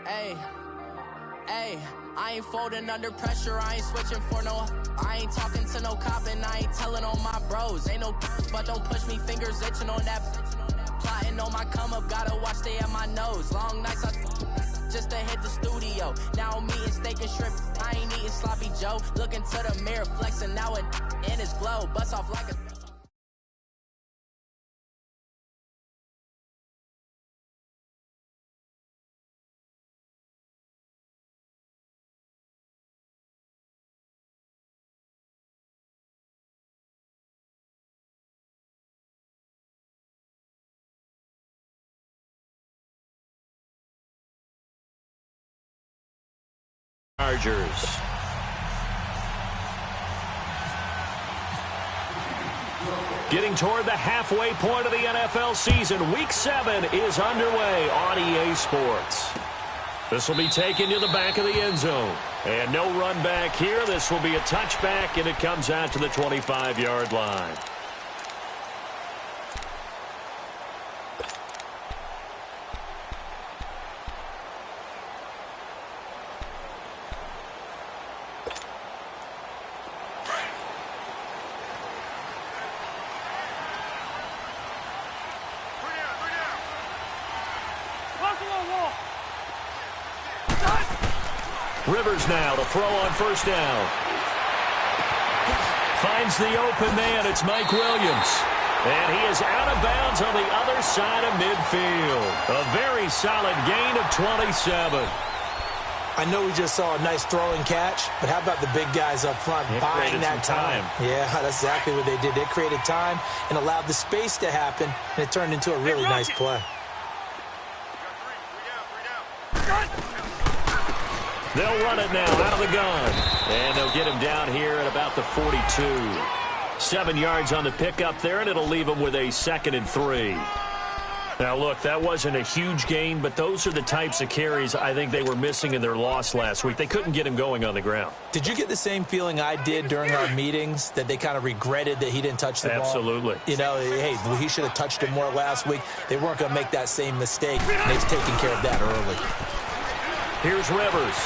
Hey, hey, I ain't folding under pressure, I ain't switching for no. I ain't talking to no cop and I ain't telling on my bros. Ain't no but don't push me, fingers itching on that. Plotting on my come up, gotta watch stay at my nose. Long nights just to hit the studio. Now I'm eating steak and shrimp, I ain't eating sloppy Joe. Looking to the mirror, flexing now it in his glow. Bust off like a Chargers. Getting toward the halfway point of the NFL season, Week 7 is underway on EA Sports. This will be taken to the back of the end zone. And no run back here. This will be a touchback, and it comes out to the 25-yard line. Rivers now to throw on first down. Finds the open man. It's Mike Williams. And he is out of bounds on the other side of midfield. A very solid gain of 27. I know we just saw a nice throwing catch, but how about the big guys up front buying that time? Yeah, that's exactly what they did. They created time and allowed the space to happen, and it turned into a really nice play. They'll run it now out of the gun. And they'll get him down here at about the 42. 7 yards on the pickup there, and it'll leave him with a 2nd and 3. Now, look, that wasn't a huge gain, but those are the types of carries I think they were missing in their loss last week. They couldn't get him going on the ground. Did you get the same feeling I did during our meetings, that they kind of regretted that he didn't touch the ball? Absolutely. You know, hey, he should have touched it more last week. They weren't going to make that same mistake. They've taken care of that early. Here's Rivers.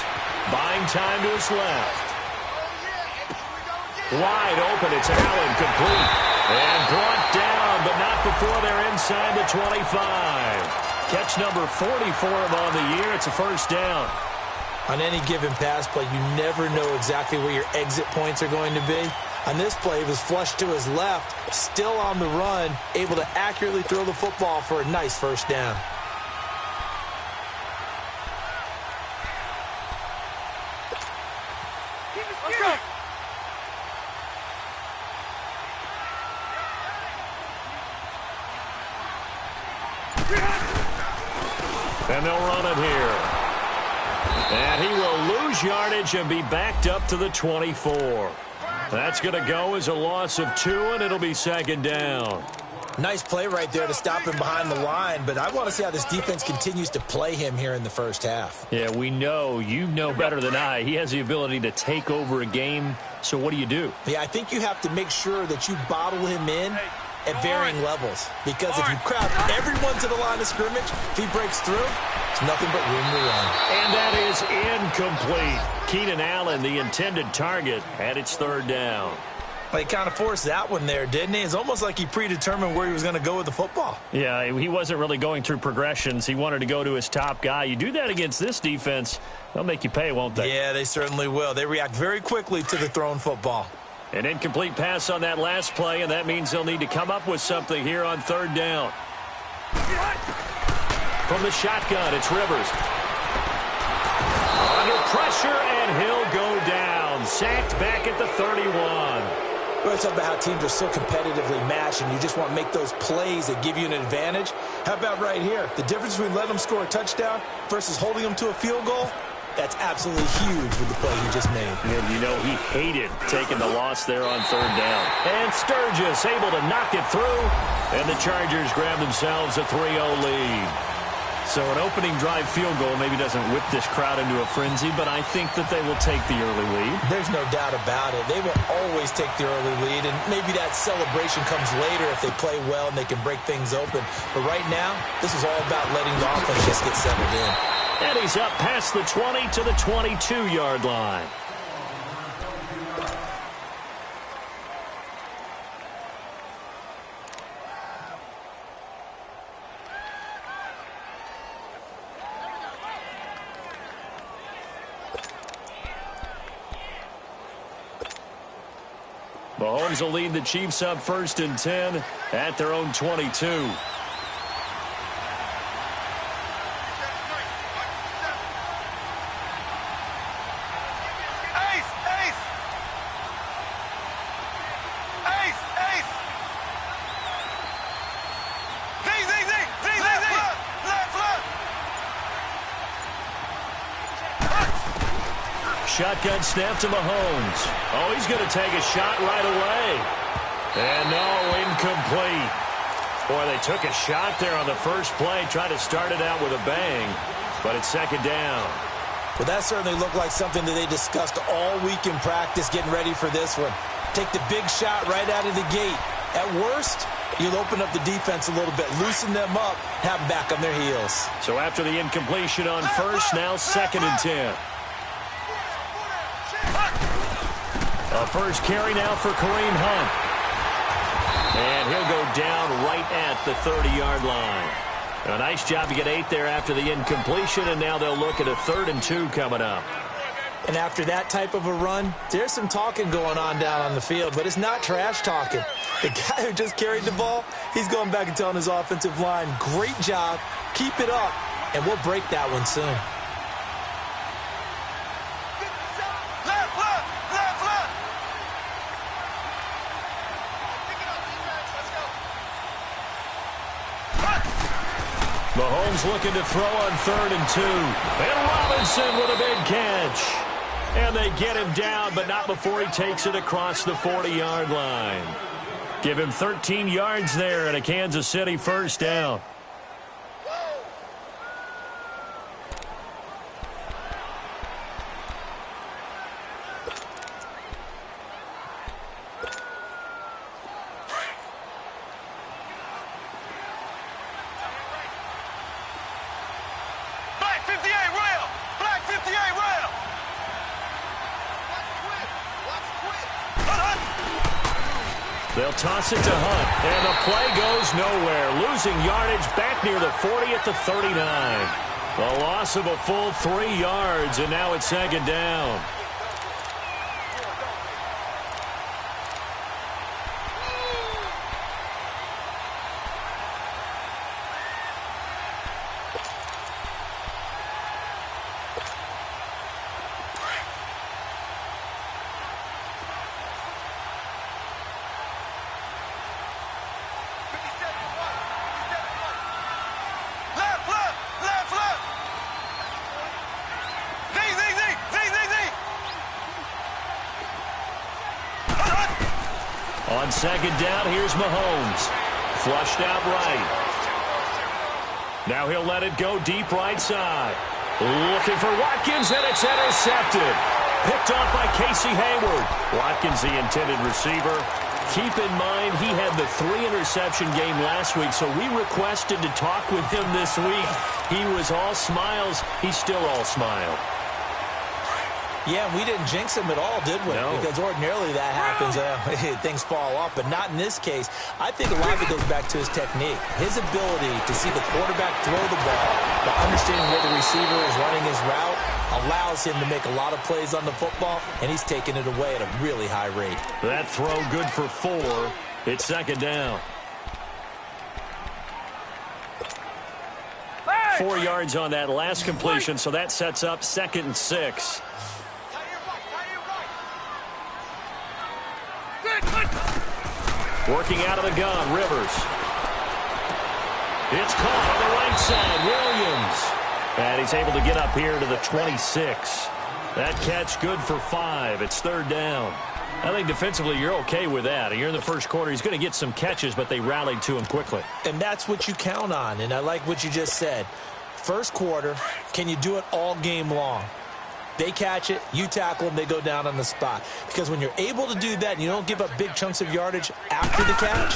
Buying time to his left. Wide open. It's Allen, complete. And brought down, but not before they're inside the 25. Catch number 40 for him on the year. It's a first down. On any given pass play, you never know exactly where your exit points are going to be. On this play, it was flushed to his left, still on the run, able to accurately throw the football for a nice first down. And they'll run it here. And he will lose yardage and be backed up to the 24. That's going to go as a loss of 2, and it'll be 2nd down. Nice play right there to stop him behind the line, but I want to see how this defense continues to play him here in the first half. Yeah, we know. You know better than I. He has the ability to take over a game, so what do? Yeah, I think you have to make sure that you bottle him in at varying levels, because if you crowd everyone to the line of scrimmage, if he breaks through, it's nothing but room to run. And that is incomplete. Keenan Allen, the intended target, and it's 3rd down. Well, he kind of forced that one there, didn't he? It's almost like he predetermined where he was going to go with the football. Yeah, he wasn't really going through progressions. He wanted to go to his top guy. You do that against this defense, they'll make you pay, won't they? Yeah, they certainly will. They react very quickly to the thrown football. An incomplete pass on that last play, and that means they'll need to come up with something here on 3rd down. From the shotgun, it's Rivers. Under pressure, and he'll go down. Sacked back at the 31. We're talking about how teams are so competitively matched, and you just want to make those plays that give you an advantage. How about right here? The difference between letting them score a touchdown versus holding them to a field goal? That's absolutely huge with the play he just made. And you know he hated taking the loss there on 3rd down. And Sturgis able to knock it through. And the Chargers grab themselves a 3-0 lead. So an opening drive field goal maybe doesn't whip this crowd into a frenzy, but I think that they will take the early lead. There's no doubt about it. They will always take the early lead, and maybe that celebration comes later if they play well and they can break things open. But right now, this is all about letting the offense just get settled in. And he's up past the 20 to the 22-yard line. Mahomes will lead the Chiefs up 1st and 10 at their own 22. Shotgun snap to Mahomes. Oh, he's going to take a shot right away. And no, incomplete. Boy, they took a shot there on the first play, tried to start it out with a bang, but it's 2nd down. Well, that certainly looked like something that they discussed all week in practice, getting ready for this one. Take the big shot right out of the gate. At worst, you'll open up the defense a little bit, loosen them up, have them back on their heels. So after the incompletion on first, now 2nd and 10. A first carry now for Kareem Hunt. And he'll go down right at the 30-yard line. A nice job to get 8 there after the incompletion, and now they'll look at a 3rd and 2 coming up. And after that type of a run, there's some talking going on down on the field, but it's not trash talking. The guy who just carried the ball, he's going back and telling his offensive line, great job, keep it up, and we'll break that one soon. Mahomes looking to throw on 3rd and 2. And Robinson with a big catch. And they get him down, but not before he takes it across the 40-yard line. Give him 13 yards there and a Kansas City 1st down. They'll toss it to Hunt, and the play goes nowhere. Losing yardage back near the 40 at the 39. A loss of a full 3 yards, and now it's 2nd down. On 2nd down, here's Mahomes. Flushed out right. Now he'll let it go deep right side. Looking for Watkins, and it's intercepted. Picked off by Casey Hayward. Watkins, the intended receiver. Keep in mind, he had the 3-interception game last week, so we requested to talk with him this week. He was all smiles. He's still all smile. Yeah, we didn't jinx him at all, did we? No. Because ordinarily that happens. Things fall off, but not in this case. I think a lot of it goes back to his technique. His ability to see the quarterback throw the ball, but understanding where the receiver is running his route, allows him to make a lot of plays on the football, and he's taking it away at a really high rate. That throw good for 4. It's 2nd down. 4 yards on that last completion, so that sets up 2nd and 6. Working out of the gun, Rivers. It's caught on the right side, Williams. And he's able to get up here to the 26. That catch good for 5. It's 3rd down. I think defensively you're okay with that. Here in the first quarter, he's going to get some catches, but they rallied to him quickly. And that's what you count on, and I like what you just said. First quarter, can you do it all game long? They catch it, you tackle them, they go down on the spot. Because when you're able to do that and you don't give up big chunks of yardage after the catch,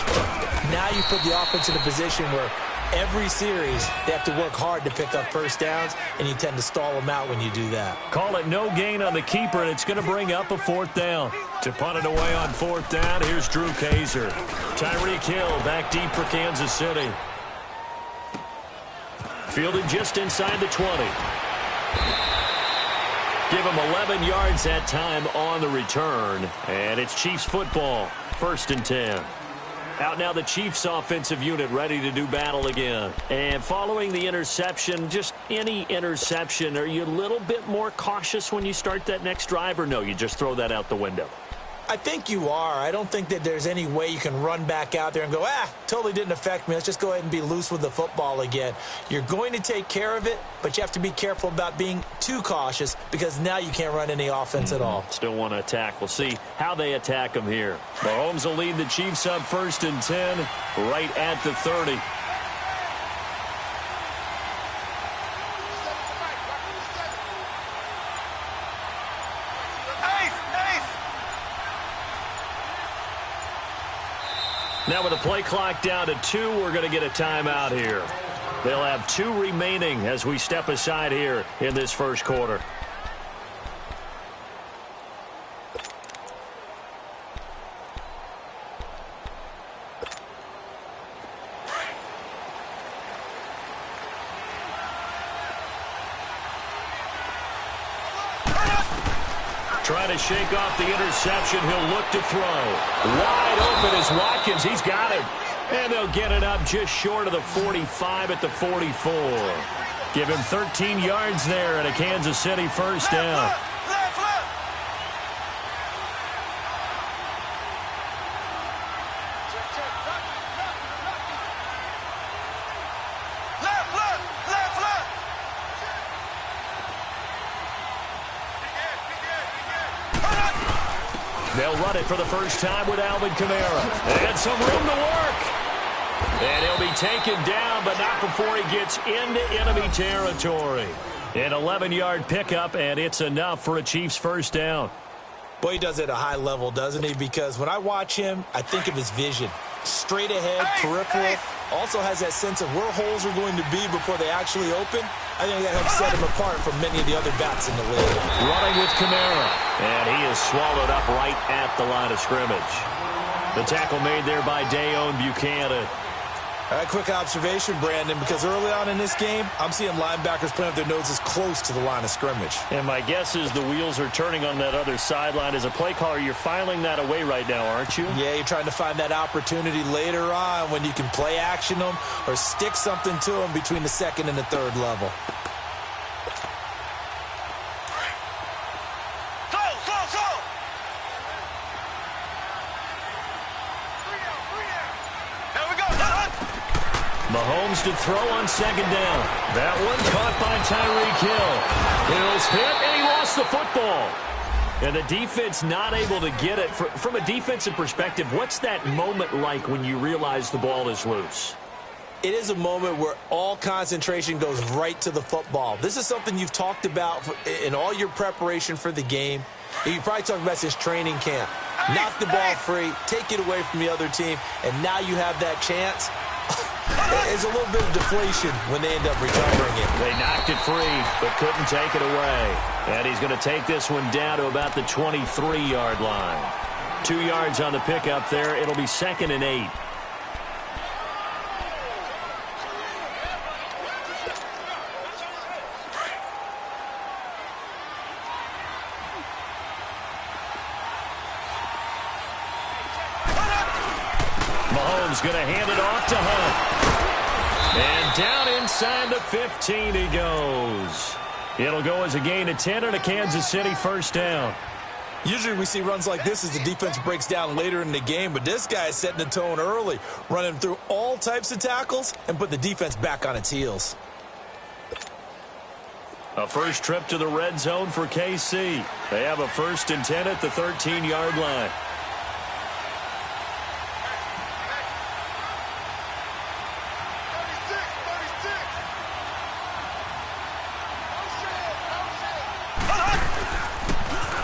now you put the offense in a position where Every series, they have to work hard to pick up first downs, and you tend to stall them out when you do that. Call it no gain on the keeper, and it's going to bring up a 4th down. To punt it away on 4th down, here's Drew Kaiser. Tyreek Hill back deep for Kansas City. Fielded just inside the 20. Give him 11 yards that time on the return. And it's Chiefs football, 1st and 10. Out now the Chiefs offensive unit ready to do battle again. And following the interception, just any interception, are you a little bit more cautious when you start that next drive, or no, you just throw that out the window? I think you are. I don't think that there's any way you can run back out there and go, totally didn't affect me. Let's just go ahead and be loose with the football again. You're going to take care of it, but you have to be careful about being too cautious because now you can't run any offense at all. Still want to attack. We'll see how they attack him here. Mahomes will lead the Chiefs up 1st and 10 right at the 30. Now with the play clock down to 2, we're going to get a timeout here. They'll have 2 remaining as we step aside here in this first quarter. Trying to shake off the interception. He'll look to throw. Wide open is Watkins. He's got it. And they'll get it up just short of the 45 at the 44. Give him 13 yards there and a Kansas City 1st down. They'll run it for the first time with Alvin Kamara. And some room to work. And he'll be taken down, but not before he gets into enemy territory. An 11-yard pickup, and it's enough for a Chiefs 1st down. Boy, he does it at a high level, doesn't he? Because when I watch him, I think of his vision. Straight ahead, peripheral. Also has that sense of where holes are going to be before they actually open. I think that helps set him apart from many of the other backs in the league. Running with Kamara. And he is swallowed up right at the line of scrimmage. The tackle made there by Dayon Buchanan. A quick observation, Brandon, because early on in this game, I'm seeing linebackers putting up their noses close to the line of scrimmage. And my guess is the wheels are turning on that other sideline. As a play caller, you're filing that away right now, aren't you? Yeah, you're trying to find that opportunity later on when you can play action them or stick something to them between the 2nd and the 3rd level. Mahomes to throw on 2nd down. That one caught by Tyreek Hill. Hill's hit, and he lost the football. And the defense not able to get it. From a defensive perspective, what's that moment like when you realize the ball is loose? It is a moment where all concentration goes right to the football. This is something you've talked about in all your preparation for the game. You probably talked about since training camp. Knock the ball free, take it away from the other team, and now you have that chance. There's a little bit of deflation when they end up recovering it. They knocked it free, but couldn't take it away. And he's going to take this one down to about the 23-yard line. 2 yards on the pickup there. It'll be 2nd and 8. Mahomes going to hand it off to Hunt. And down inside the 15 he goes. It'll go as a gain of 10 and a Kansas City 1st down. Usually we see runs like this as the defense breaks down later in the game, but this guy is setting the tone early, running through all types of tackles and put the defense back on its heels. A first trip to the red zone for KC. They have a 1st and 10 at the 13-yard line.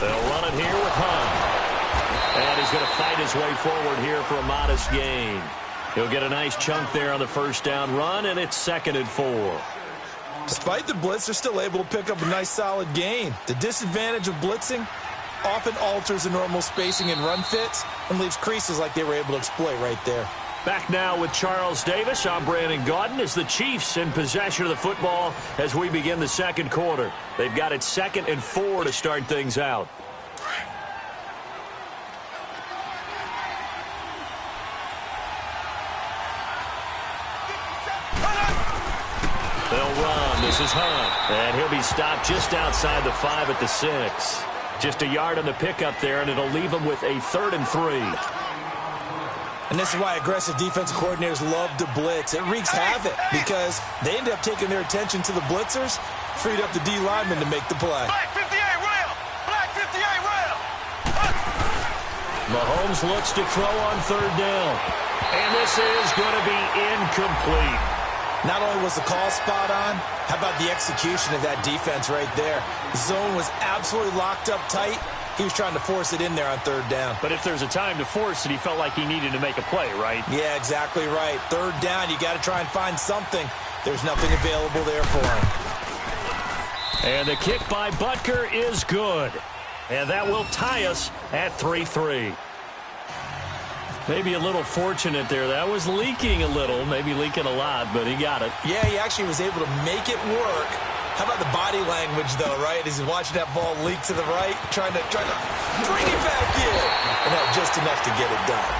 They'll run it here with Hunt. And he's going to fight his way forward here for a modest gain. He'll get a nice chunk there on the first down run, and it's 2nd and 4. Despite the blitz, they're still able to pick up a nice solid gain. The disadvantage of blitzing often alters the normal spacing and run fits and leaves creases like they were able to exploit right there. Back now with Charles Davis. I'm Brandon Gaudin as the Chiefs in possession of the football as we begin the second quarter. They've got it 2nd and 4 to start things out. They'll run. This is Hunt. And he'll be stopped just outside the 5 at the 6. Just a yard on the pickup there, and it'll leave him with a 3rd and 3. And this is why aggressive defensive coordinators love to blitz. It wreaks havoc because they end up taking their attention to the blitzers, freed up the D lineman to make the play. Black 58 rail! Black 58 rail! Mahomes looks to throw on 3rd down. And this is going to be incomplete. Not only was the call spot on, how about the execution of that defense right there? The zone was absolutely locked up tight. He was trying to force it in there on 3rd down. But if there's a time to force it, he felt like he needed to make a play, right? Yeah, exactly right. 3rd down, you got to try and find something. There's nothing available there for him. And the kick by Butker is good. And that will tie us at 3-3. Maybe a little fortunate there. That was leaking a little, maybe leaking a lot, but he got it. Yeah, he actually was able to make it work. How about the body language, though, right? As he's watching that ball leak to the right, trying to bring it back in. And that just enough to get it done.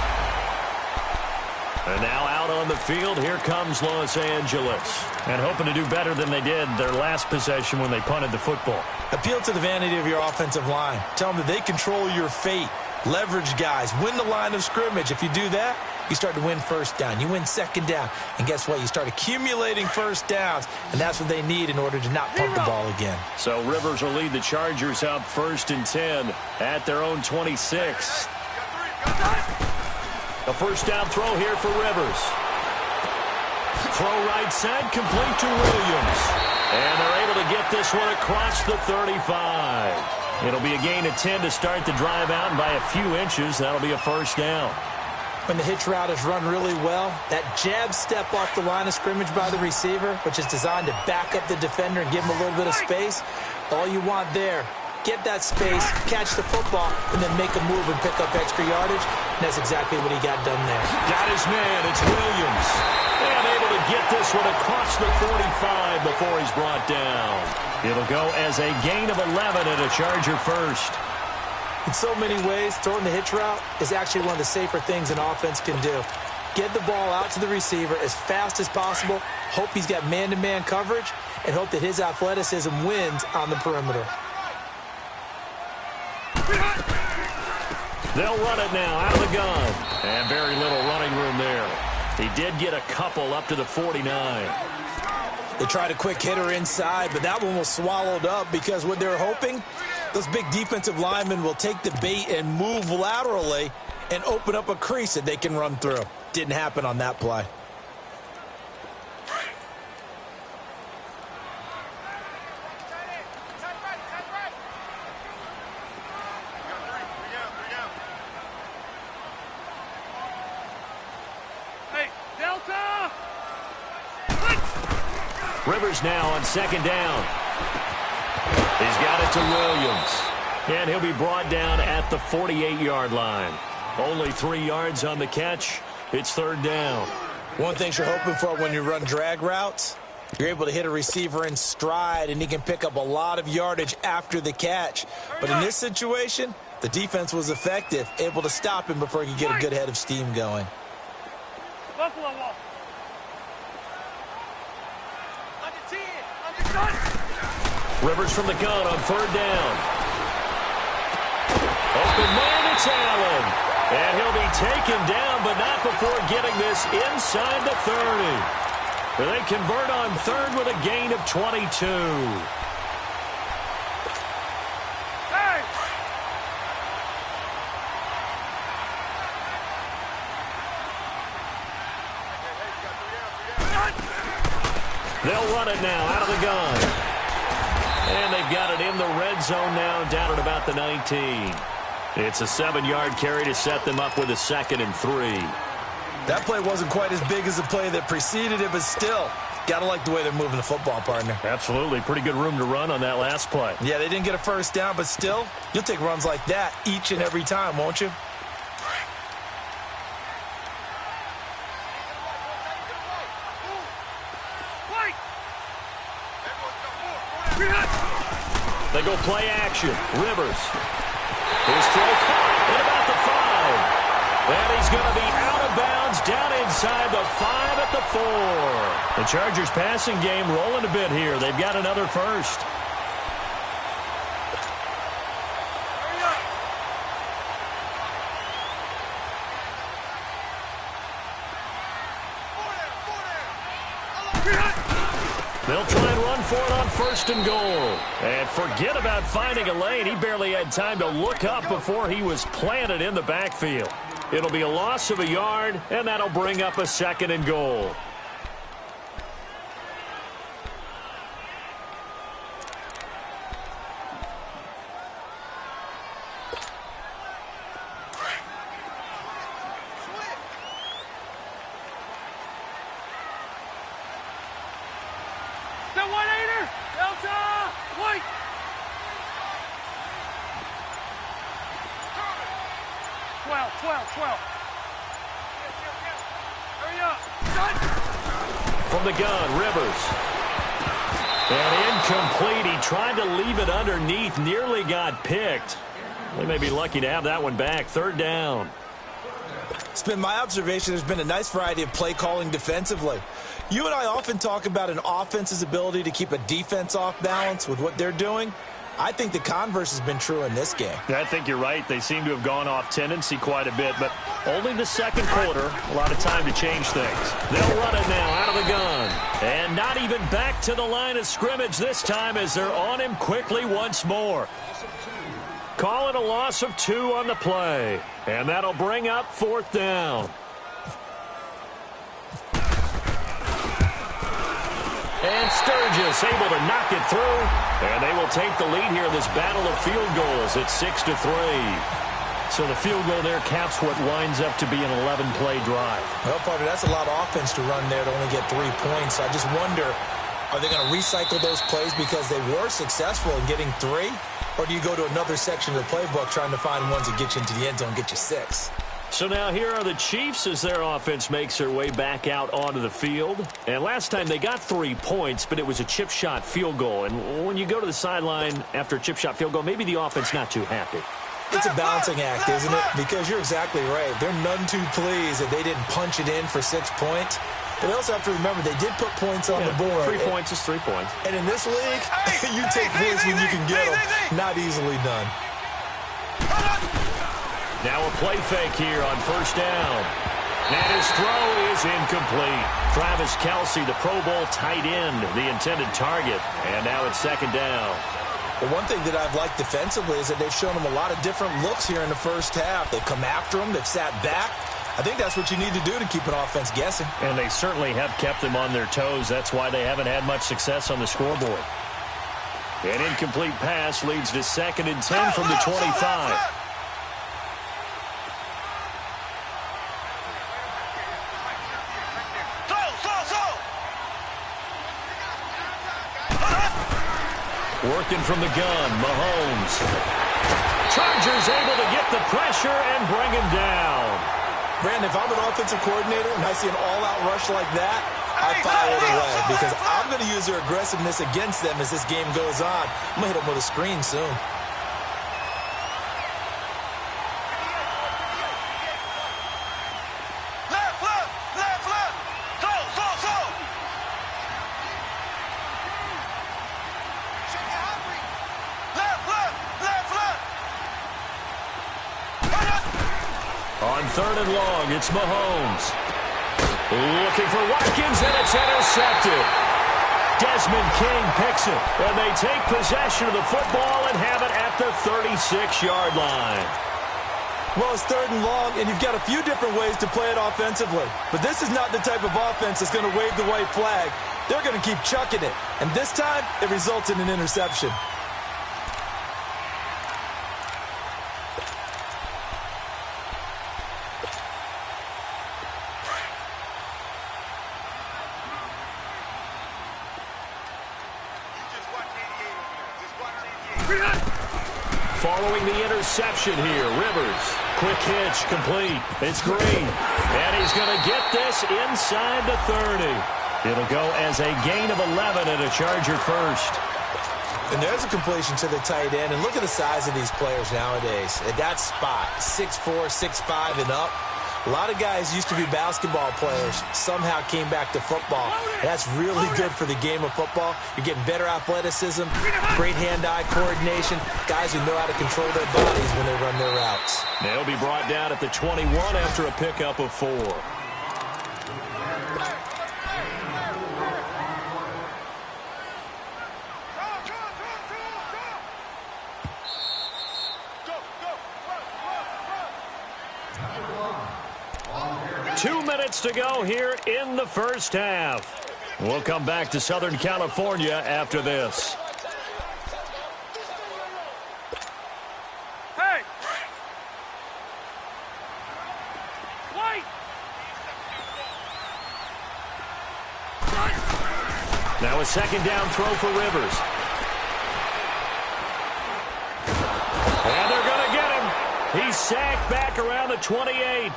And now out on the field, here comes Los Angeles. And hoping to do better than they did their last possession when they punted the football. Appeal to the vanity of your offensive line. Tell them that they control your fate. Leverage guys. Win the line of scrimmage. If you do that, you start to win 1st down. You win 2nd down. And guess what? You start accumulating 1st downs. And that's what they need in order to not punt the ball again. So Rivers will lead the Chargers up 1st and 10 at their own 26. A 1st down throw here for Rivers. Throw right side, complete to Williams. And they're able to get this one across the 35. It'll be a gain of 10 to start the drive out, and by a few inches, that'll be a 1st down. When the hitch route is run really well, that jab step off the line of scrimmage by the receiver, which is designed to back up the defender and give him a little bit of space, all you want there, get that space, catch the football, and then make a move and pick up extra yardage, and that's exactly what he got done there. Got his man, it's Williams. And able to get this one across the 45 before he's brought down. It'll go as a gain of 11 and a Charger 1st. In so many ways, throwing the hitch route is actually one of the safer things an offense can do. Get the ball out to the receiver as fast as possible, hope he's got man-to-man coverage, and hope that his athleticism wins on the perimeter. They'll run it now out of the gun. And very little running room there. He did get a couple up to the 49. They tried a quick hitter inside, but that one was swallowed up because what they're hoping, those big defensive linemen will take the bait and move laterally and open up a crease that they can run through. Didn't happen on that play. Rivers now on 2nd down. He's got it to Williams. And he'll be brought down at the 48-yard line. Only 3 yards on the catch. It's 3rd down. One thing you're hoping for when you run drag routes, you're able to hit a receiver in stride, and he can pick up a lot of yardage after the catch. But in this situation, the defense was effective, able to stop him before he could get a good head of steam going. Buffalo Wall. Rivers from the gun on 3rd down. Open man, it's Allen. And he'll be taken down, but not before getting this inside the 30. They convert on 3rd with a gain of 22. Hey! They'll run it now out of the gun. And they've got it in the red zone now, down at about the 19. It's a 7-yard carry to set them up with a 2nd and 3. That play wasn't quite as big as the play that preceded it, but still, gotta like the way they're moving the football, partner. Absolutely. Pretty good room to run on that last play. Yeah, they didn't get a first down, but still, you'll take runs like that each and every time, won't you? They go play action. Rivers. His throw caught at about the 5. And he's going to be out of bounds down inside the 5 at the 4. The Chargers passing game rolling a bit here. They've got another first. They'll try and run for it on 1st and goal. And forget about finding a lane. He barely had time to look up before he was planted in the backfield. It'll be a loss of a yard, and that'll bring up a 2nd and goal. From the gun, Rivers. And incomplete. He tried to leave it underneath, nearly got picked. They may be lucky to have that one back. 3rd down. It's been my observation there's been a nice variety of play calling defensively. You and I often talk about an offense's ability to keep a defense off balance with what they're doing. I think the converse has been true in this game. I think you're right. They seem to have gone off tendency quite a bit, but only the 2nd quarter. A lot of time to change things. They'll run it now out of the gun. And not even back to the line of scrimmage this time as they're on him quickly once more. Call it a loss of 2 on the play. And that'll bring up 4th down. And Sturgis able to knock it through. And they will take the lead here in this battle of field goals at 6-3. So the field goal there caps what winds up to be an 11-play drive. Well, partner, that's a lot of offense to run there to only get 3 points. So I just wonder, are they going to recycle those plays because they were successful in getting 3? Or do you go to another section of the playbook trying to find ones that get you into the end zone and get you 6? So now here are the Chiefs as their offense makes their way back out onto the field. And last time they got 3 points, but it was a chip shot field goal. And when you go to the sideline after a chip shot field goal, maybe the offense not too happy. It's a balancing act, isn't it? Because you're exactly right. They're none too pleased that they didn't punch it in for 6 points. But they also have to remember they did put points on the board. 3 points is 3 points. And in this league, you take points when you can get them. Not easily done. Now a play fake here on 1st down. And his throw is incomplete. Travis Kelce, the Pro Bowl tight end, the intended target. And now it's 2nd down. Well, one thing that I've liked defensively is that they've shown them a lot of different looks here in the first half. They've come after them. They've sat back. I think that's what you need to do to keep an offense guessing. And they certainly have kept them on their toes. That's why they haven't had much success on the scoreboard. An incomplete pass leads to 2nd and 10 from the 25. Working from the gun, Mahomes. Chargers able to get the pressure and bring him down. Brandon, if I'm an offensive coordinator and I see an all-out rush like that, I file it away because I'm going to use their aggressiveness against them as this game goes on. I'm going to hit them with a screen soon. On 3rd and long, it's Mahomes. Looking for Watkins, and it's intercepted. Desmond King picks it, and they take possession of the football and have it at the 36-yard line. Well, it's 3rd and long, and you've got a few different ways to play it offensively. But this is not the type of offense that's going to wave the white flag. They're going to keep chucking it. And this time, it results in an interception. Following the interception here, Rivers. Quick hitch, complete. It's Green. And he's going to get this inside the 30. It'll go as a gain of 11 and a Charger first. And there's a completion to the tight end. And look at the size of these players nowadays. At that spot, 6'4", 6'5", and up. A lot of guys used to be basketball players, somehow came back to football. And that's really good for the game of football. You're getting better athleticism, great hand-eye coordination, guys who know how to control their bodies when they run their routes. They'll be brought down at the 21 after a pickup of 4. To go here in the first half. We'll come back to Southern California after this. Hey! Wait! Now a second down throw for Rivers. And they're going to get him. He's sacked back around the 28.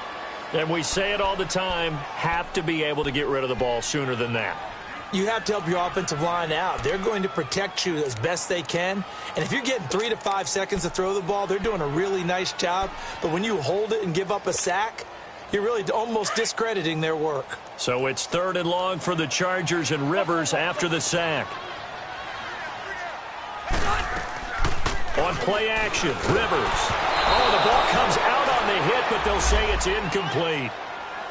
And we say it all the time, have to be able to get rid of the ball sooner than that. You have to help your offensive line out. They're going to protect you as best they can. And if you're getting 3 to 5 seconds to throw the ball, they're doing a really nice job. But when you hold it and give up a sack, you're really almost discrediting their work. So it's 3rd and long for the Chargers and Rivers after the sack. On play action, Rivers. Oh, the ball comes out on the hit, but they'll say it's incomplete.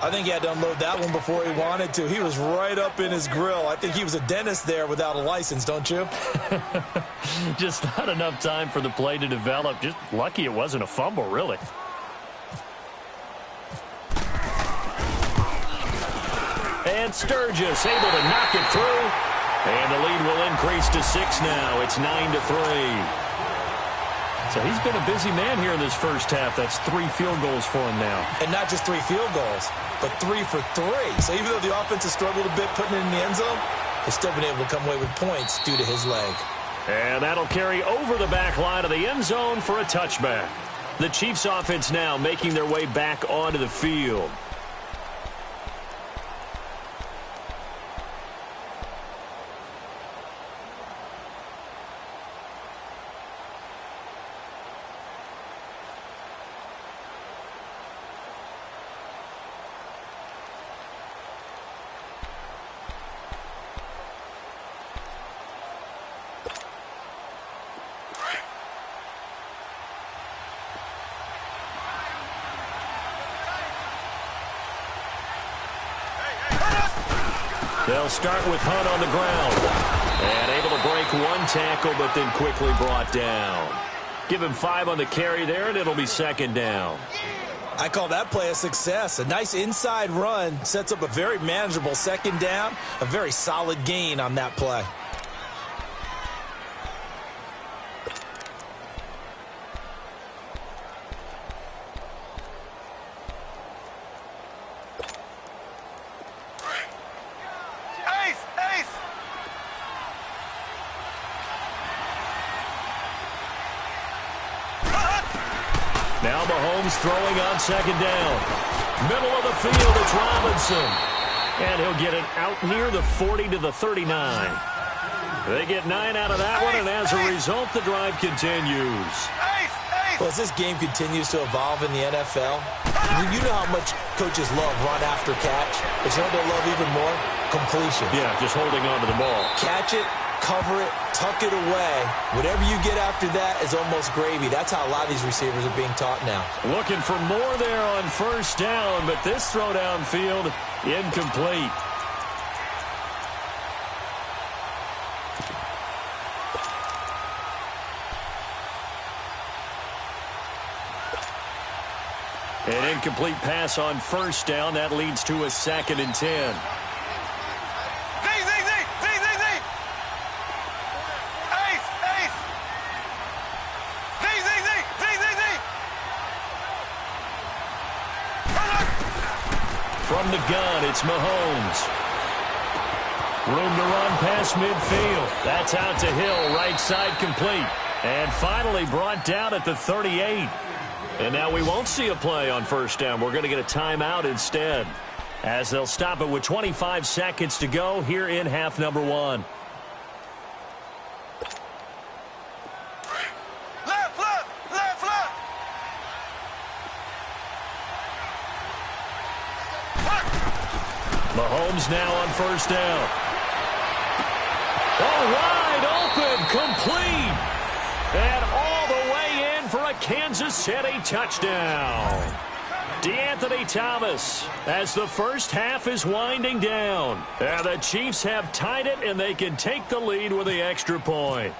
I think he had to unload that one before he wanted to. He was right up in his grill. I think he was a dentist there without a license, don't you? Just not enough time for the play to develop. Just lucky it wasn't a fumble, really. And Sturgis able to knock it through. And the lead will increase to 6 now. It's 9-3. So he's been a busy man here in this first half. That's 3 field goals for him now. And not just 3 field goals, but 3 for 3. So even though the offense has struggled a bit putting it in the end zone, they've still been able to come away with points due to his leg. And that'll carry over the back line of the end zone for a touchback. The Chiefs offense now making their way back onto the field. They'll start with Hunt on the ground. And able to break 1 tackle, but then quickly brought down. Give him 5 on the carry there, and it'll be 2nd down. I call that play a success. A nice inside run sets up a very manageable 2nd down. A very solid gain on that play. Now Mahomes throwing on 2nd down. Middle of the field, it's Robinson. And he'll get it out near the 40 to the 39. They get 9 out of that one, and as a result, the drive continues. Well, as this game continues to evolve in the NFL, you know how much coaches love run after catch. But you know what they love even more? Completion. Yeah, just holding on to the ball. Catch it, cover it, tuck it away. Whatever you get after that is almost gravy. That's how a lot of these receivers are being taught now. Looking for more there on 1st down, but this throw downfield, incomplete. An incomplete pass on 1st down. That leads to a 2nd and 10. From the gun, it's Mahomes. Room to run past midfield. That's out to Hill, right side complete. And finally brought down at the 38. And now we won't see a play on first down. We're going to get a timeout instead, as they'll stop it with 25 seconds to go here in half number one. Left, left, left, left. Mahomes now on first down. Oh, wide open, complete. And all the way in for a Kansas City touchdown. DeAnthony Thomas, as the first half is winding down. And the Chiefs have tied it, and they can take the lead with the extra point.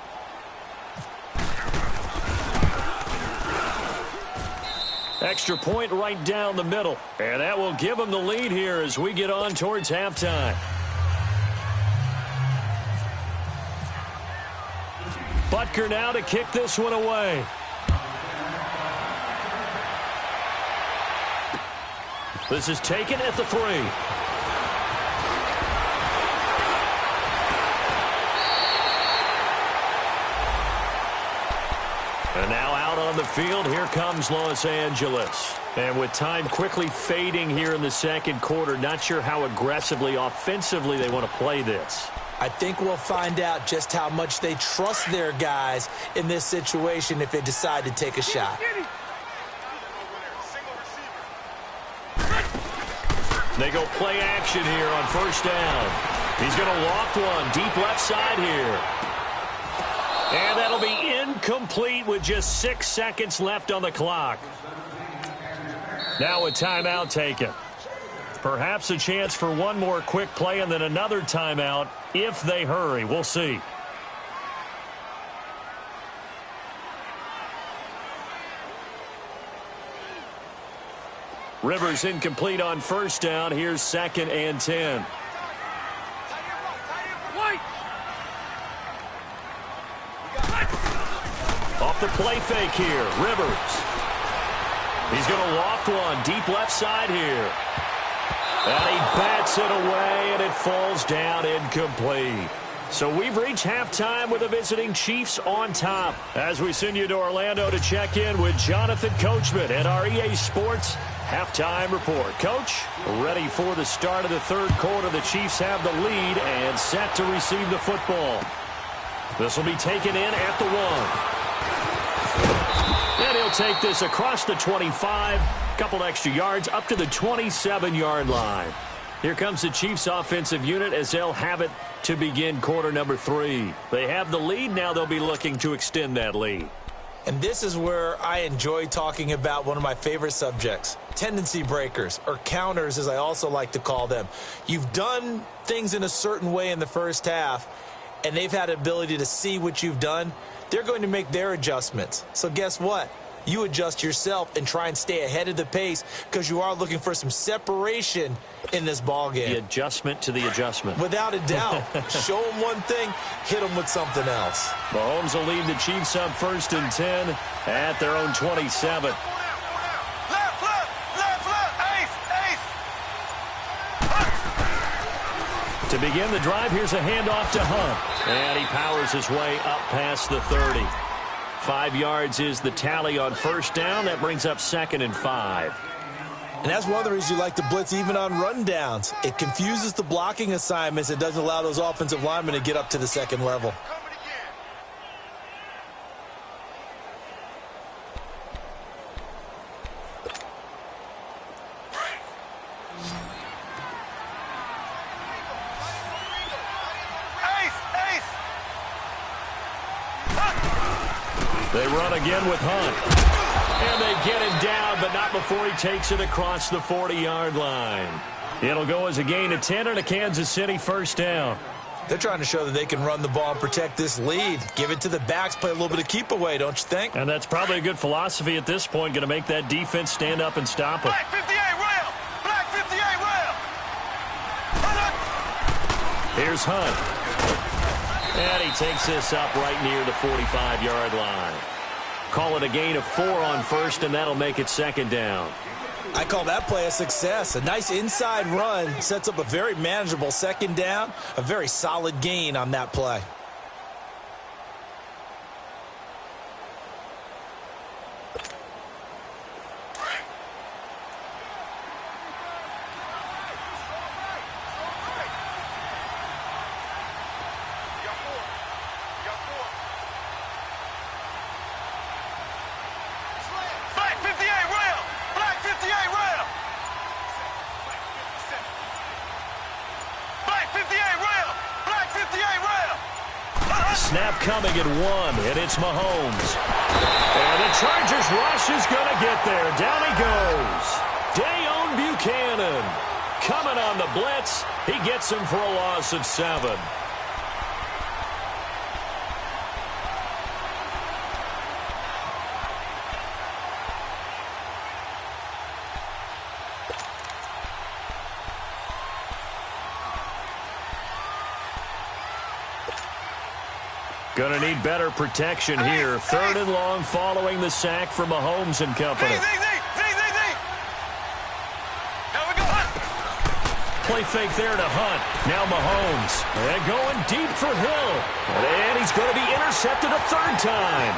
Extra point right down the middle. And that will give them the lead here as we get on towards halftime. Butker now to kick this one away. This is taken at the 3. And now out on the field, here comes Los Angeles. And with time quickly fading here in the second quarter, not sure how aggressively, offensively they want to play this. I think we'll find out just how much they trust their guys in this situation if they decide to take a shot. They go play action here on first down. He's going to loft one deep left side here. And that'll be incomplete with just 6 seconds left on the clock. Now a timeout taken. Perhaps a chance for one more quick play and then another timeout if they hurry. We'll see. Rivers incomplete on first down. Here's 2nd and 10. Off the play fake here, Rivers. He's going to loft one deep left side here. And he bats it away, and it falls down incomplete. So we've reached halftime with the visiting Chiefs on top. As we send you to Orlando to check in with Jonathan Coachman at our EA Sports Halftime Report. Coach, ready for the start of the third quarter. The Chiefs have the lead and set to receive the football. This will be taken in at the 1. And he'll take this across the 25. Couple extra yards up to the 27-yard line. Here comes the Chiefs offensive unit as they'll have it to begin quarter number 3. They have the lead. Now they'll be looking to extend that lead. And this is where I enjoy talking about one of my favorite subjects, tendency breakers, or counters as I also like to call them. You've done things in a certain way in the first half, and they've had the ability to see what you've done. They're going to make their adjustments. So guess what? You adjust yourself and try and stay ahead of the pace because you are looking for some separation in this ball game. The adjustment to the adjustment. Without a doubt. Show them one thing, hit them with something else. Mahomes will lead the Chiefs up 1st and 10 at their own 27. Left, left, left, left, ace, ace. To begin the drive, here's a handoff to Hunt. And he powers his way up past the 30. 5 yards is the tally on first down. That brings up 2nd and 5. And that's one of the reasons you like to blitz even on rundowns. It confuses the blocking assignments. It doesn't allow those offensive linemen to get up to the second level. They run again with Hunt. And they get him down, but not before he takes it across the 40-yard line. It'll go as a gain of 10 and a Kansas City first down. They're trying to show that they can run the ball and protect this lead. Give it to the backs, play a little bit of keep away, don't you think? And that's probably a good philosophy at this point, going to make that defense stand up and stop it. Black 58 rail! Black 58 rail! Here's Hunt. And he takes this up right near the 45-yard line. Call it a gain of 4 on first, and that'll make it 2nd down. I call that play a success. A nice inside run sets up a very manageable 2nd down, a very solid gain on that play. snap coming at 1, and it's Mahomes. And the Chargers rush is going to get there. Down he goes. Dayon Buchanan coming on the blitz. He gets him for a loss of 7. Going to need better protection here. 3rd and long following the sack for Mahomes and company. There we go. Play fake there to Hunt. Now Mahomes. And going deep for Hill. And he's going to be intercepted a 3rd time.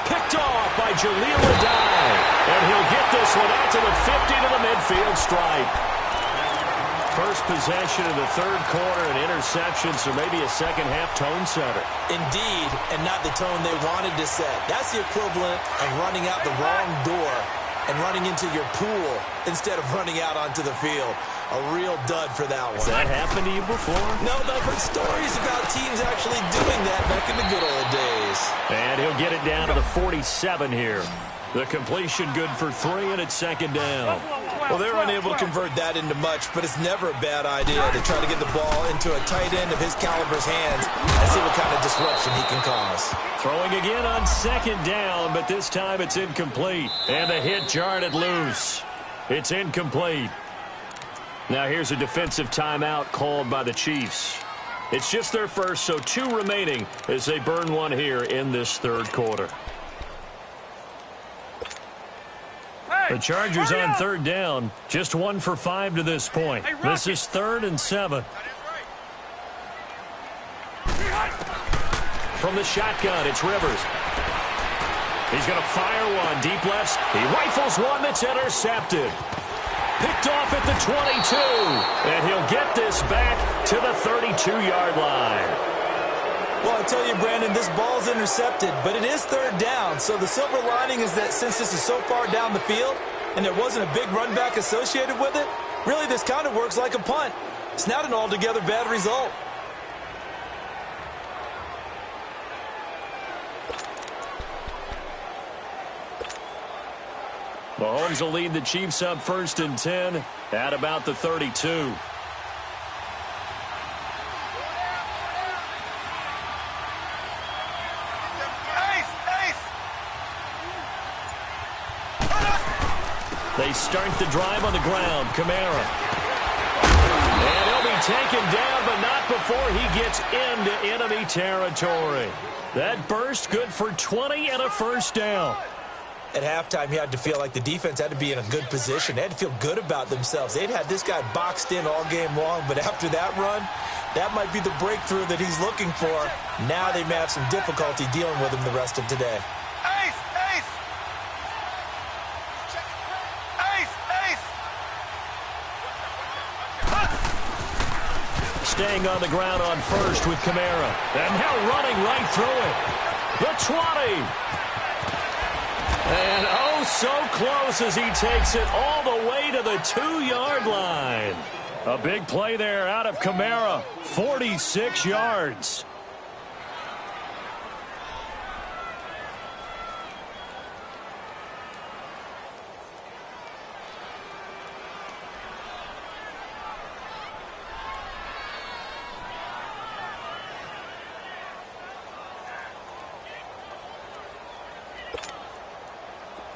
Picked off by Jaleel Adai. And he'll get this one out to the 50 to the midfield stripe. First possession of the 3rd quarter, an interception, so maybe a second-half tone setter. Indeed, and not the tone they wanted to set. That's the equivalent of running out the wrong door and running into your pool instead of running out onto the field. A real dud for that one. Has that happened to you before? No, but I've heard stories about teams actually doing that back in the good old days. And he'll get it down to the 47 here. The completion good for 3, and it's 2nd down. Well, they're unable to convert that into much, but it's never a bad idea to try to get the ball into a tight end of his caliber's hands and see what kind of disruption he can cause. Throwing again on 2nd down, but this time it's incomplete. And the hit jarred it loose. It's incomplete. Now here's a defensive timeout called by the Chiefs. It's just their first, so 2 remaining as they burn one here in this 3rd quarter. The Chargers on 3rd down. Just 1 for 5 to this point. This is 3rd and 7. From the shotgun, it's Rivers. He's going to fire one deep left. He rifles one that's intercepted. Picked off at the 22. And he'll get this back to the 32-yard line. Well, I tell you, Brandon, this ball's intercepted, but it is 3rd down. So the silver lining is that since this is so far down the field and there wasn't a big run back associated with it, really this kind of works like a punt. It's not an altogether bad result. Mahomes will lead the Chiefs up 1st and 10 at about the 32. They start the drive on the ground. Kamara. And he'll be taken down, but not before he gets into enemy territory. That burst good for 20 and a 1st down. At halftime, you had to feel like the defense had to be in a good position. They had to feel good about themselves. They'd had this guy boxed in all game long, but after that run, that might be the breakthrough that he's looking for. Now they may have some difficulty dealing with him the rest of today. Staying on the ground on 1st with Kamara. And now running right through it. The 20. And oh, so close as he takes it all the way to the 2-yard line. A big play there out of Kamara. 46 yards.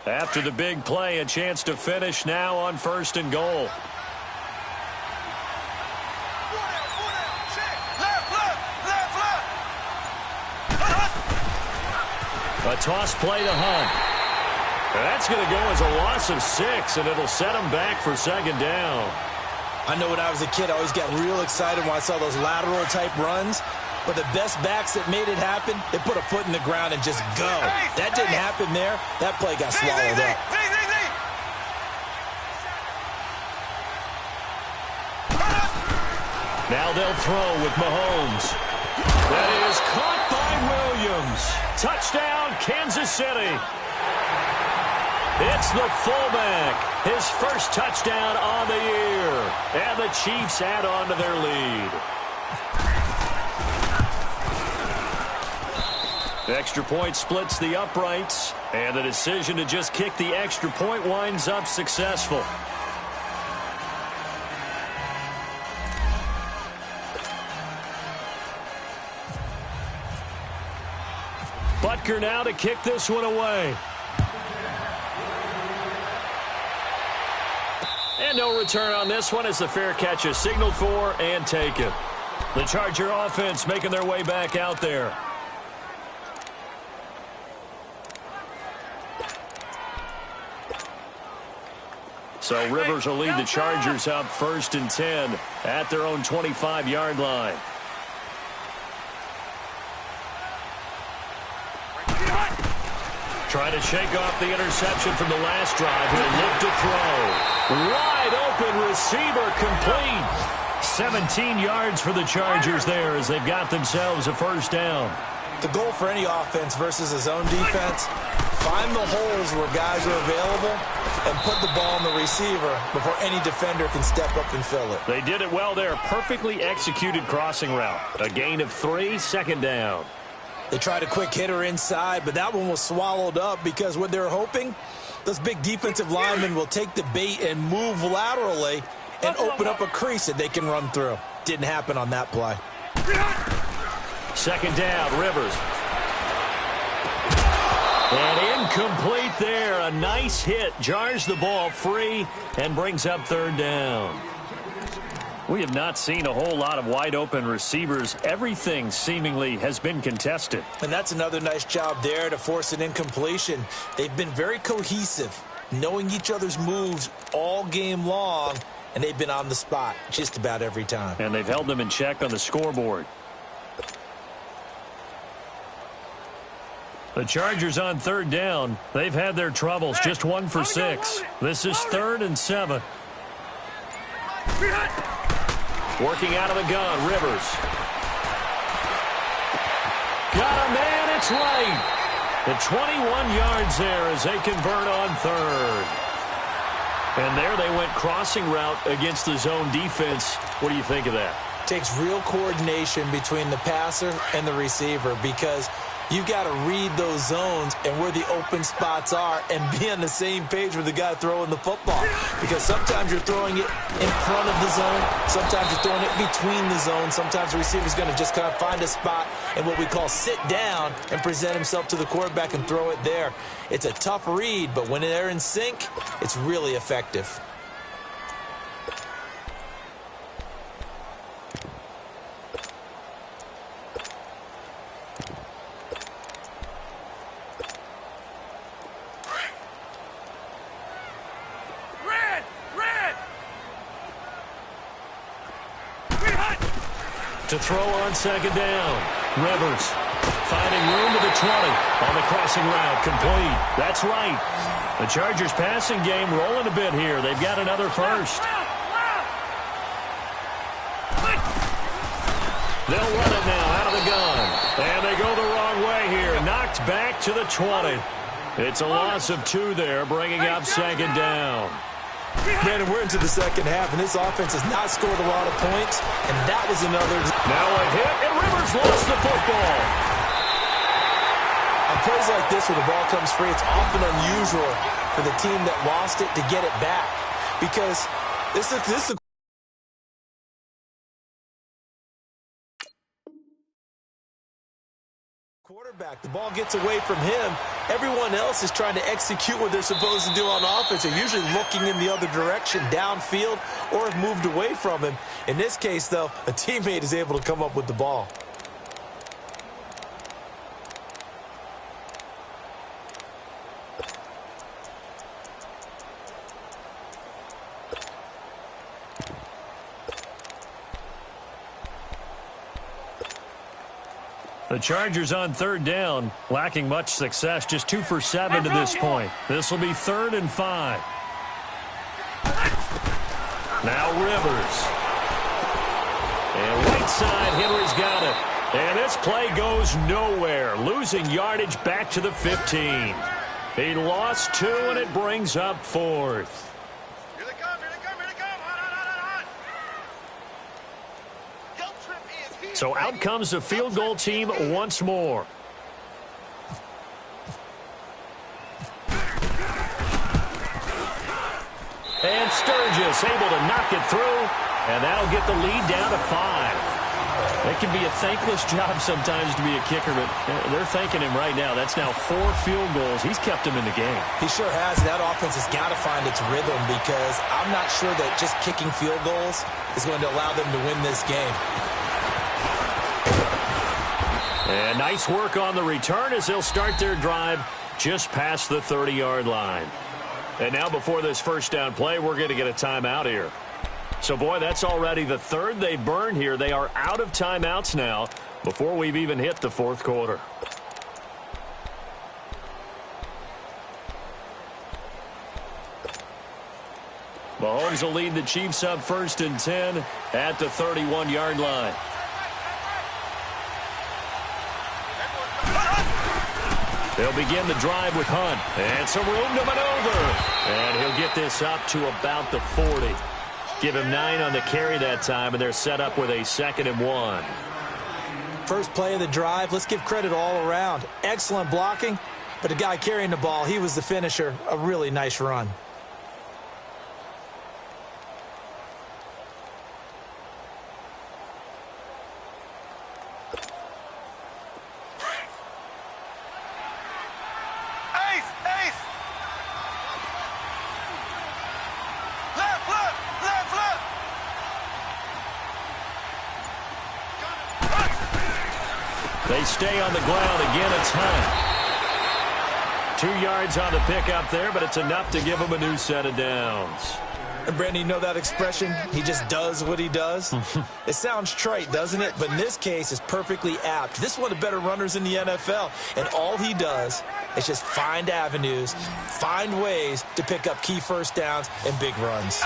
After the big play, a chance to finish now on 1st and goal. A toss play to Hunt. That's going to go as a loss of 6, and it'll set him back for 2nd down. I know when I was a kid, I always got real excited when I saw those lateral-type runs. But the best backs that made it happen, they put a foot in the ground and just go. That didn't happen there. That play got swallowed up. Now they'll throw with Mahomes. That is caught by Williams. Touchdown, Kansas City. It's the fullback. His first touchdown on the year. And the Chiefs add on to their lead. Extra point splits the uprights, and the decision to just kick the extra point winds up successful. Butker now to kick this one away. And no return on this one as the fair catch is signaled for and taken. The Charger offense making their way back out there. So Rivers will lead the Chargers up 1st and 10 at their own 25-yard line. Trying to shake off the interception from the last drive. He'll look to throw. Wide open receiver complete. 17 yards for the Chargers there as they've got themselves a first down. The goal for any offense versus his own defense, find the holes where guys are available and put the ball on the receiver before any defender can step up and fill it. They did it well there. Perfectly executed crossing route. A gain of 3, 2nd down. They tried a quick hitter inside, but that one was swallowed up because what they're hoping, those big defensive linemen will take the bait and move laterally and open up a crease that they can run through. Didn't happen on that play. 2nd down, Rivers. And incomplete there. A nice hit. Jars the ball free and brings up 3rd down. We have not seen a whole lot of wide-open receivers. Everything seemingly has been contested. And that's another nice job there to force an incompletion. They've been very cohesive, knowing each other's moves all game long, and they've been on the spot just about every time. And they've held them in check on the scoreboard. The Chargers on 3rd down. They've had their troubles, just 1 for 6. This is 3rd and 7. Working out of the gun, Rivers. Got a man, it's right. The 21 yards there as they convert on 3rd. And there they went crossing route against the zone defense. What do you think of that? Takes real coordination between the passer and the receiver because you've got to read those zones and where the open spots are and be on the same page with the guy throwing the football. Because sometimes you're throwing it in front of the zone. Sometimes you're throwing it between the zones. Sometimes the receiver's going to just kind of find a spot and what we call sit down and present himself to the quarterback and throw it there. It's a tough read, but when they're in sync, it's really effective. To throw on 2nd down. Rivers finding room to the 20 on the crossing route. Complete. That's right. The Chargers passing game rolling a bit here. They've got another first. They'll run it now out of the gun. And they go the wrong way here. Knocked back to the 20. It's a loss of 2 there, bringing up 2nd down. Brandon, we're into the second half, and this offense has not scored a lot of points, and that was another. Now a hit, and Rivers lost the football. On plays like this where the ball comes free, it's often unusual for the team that lost it to get it back because this is a quarterback. The ball gets away from him. Everyone else is trying to execute what they're supposed to do on offense. They're usually looking in the other direction, downfield, or have moved away from him. In this case, though, a teammate is able to come up with the ball. The Chargers on 3rd down, lacking much success, just 2 for 7 to this point. This will be 3rd and 5. Now Rivers. And right side, Henry's got it. And this play goes nowhere, losing yardage back to the 15. He lost 2, and it brings up 4th. Here they come, here they come, here they come. Hot. So out comes the field goal team once more. Sturgis able to knock it through, and that'll get the lead down to 5. It can be a thankless job sometimes to be a kicker, but they're thanking him right now. That's now 4 field goals. He's kept him in the game. He sure has. That offense has got to find its rhythm because I'm not sure that just kicking field goals is going to allow them to win this game. And nice work on the return as they'll start their drive just past the 30-yard line. And now before this first down play, we're going to get a timeout here. So, boy, that's already the third they burned here. They are out of timeouts now before we've even hit the fourth quarter. Mahomes will lead the Chiefs up 1st and 10 at the 31-yard line. They'll begin the drive with Hunt. And some room to maneuver. And he'll get this up to about the 40. Give him 9 on the carry that time, and they're set up with a 2nd and 1. First play of the drive, let's give credit all around. Excellent blocking, but the guy carrying the ball, he was the finisher. A really nice run. They stay on the ground. Again, it's Hunt. 2 yards on the pickup there, but it's enough to give him a new set of downs. And, Brandon, you know that expression? He just does what he does? It sounds trite, doesn't it? But in this case, it's perfectly apt. This is one of the better runners in the NFL, and all he does is just find avenues, find ways to pick up key first downs and big runs.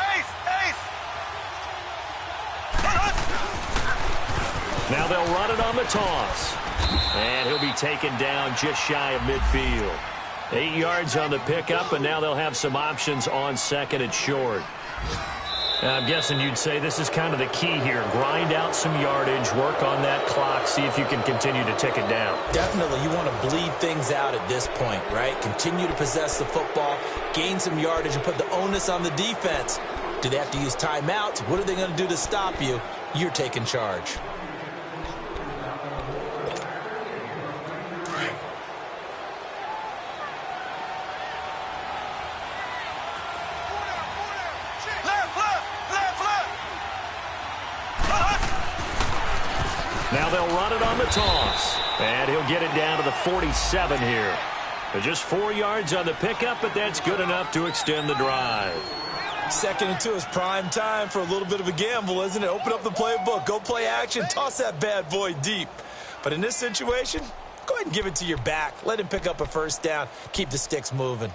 Now they'll run it on the toss. And he'll be taken down just shy of midfield. 8 yards on the pickup, and now they'll have some options on 2nd and short. Now, I'm guessing you'd say this is kind of the key here. Grind out some yardage, work on that clock, see if you can continue to tick it down. Definitely. You want to bleed things out at this point, right? Continue to possess the football, gain some yardage, and put the onus on the defense. Do they have to use timeouts? What are they going to do to stop you? You're taking charge. Now they'll run it on the toss. And he'll get it down to the 47 here. Just 4 yards on the pickup, but that's good enough to extend the drive. 2nd and 2 is prime time for a little bit of a gamble, isn't it? Open up the playbook, go play action, toss that bad boy deep. But in this situation, go ahead and give it to your back. Let him pick up a first down. Keep the sticks moving.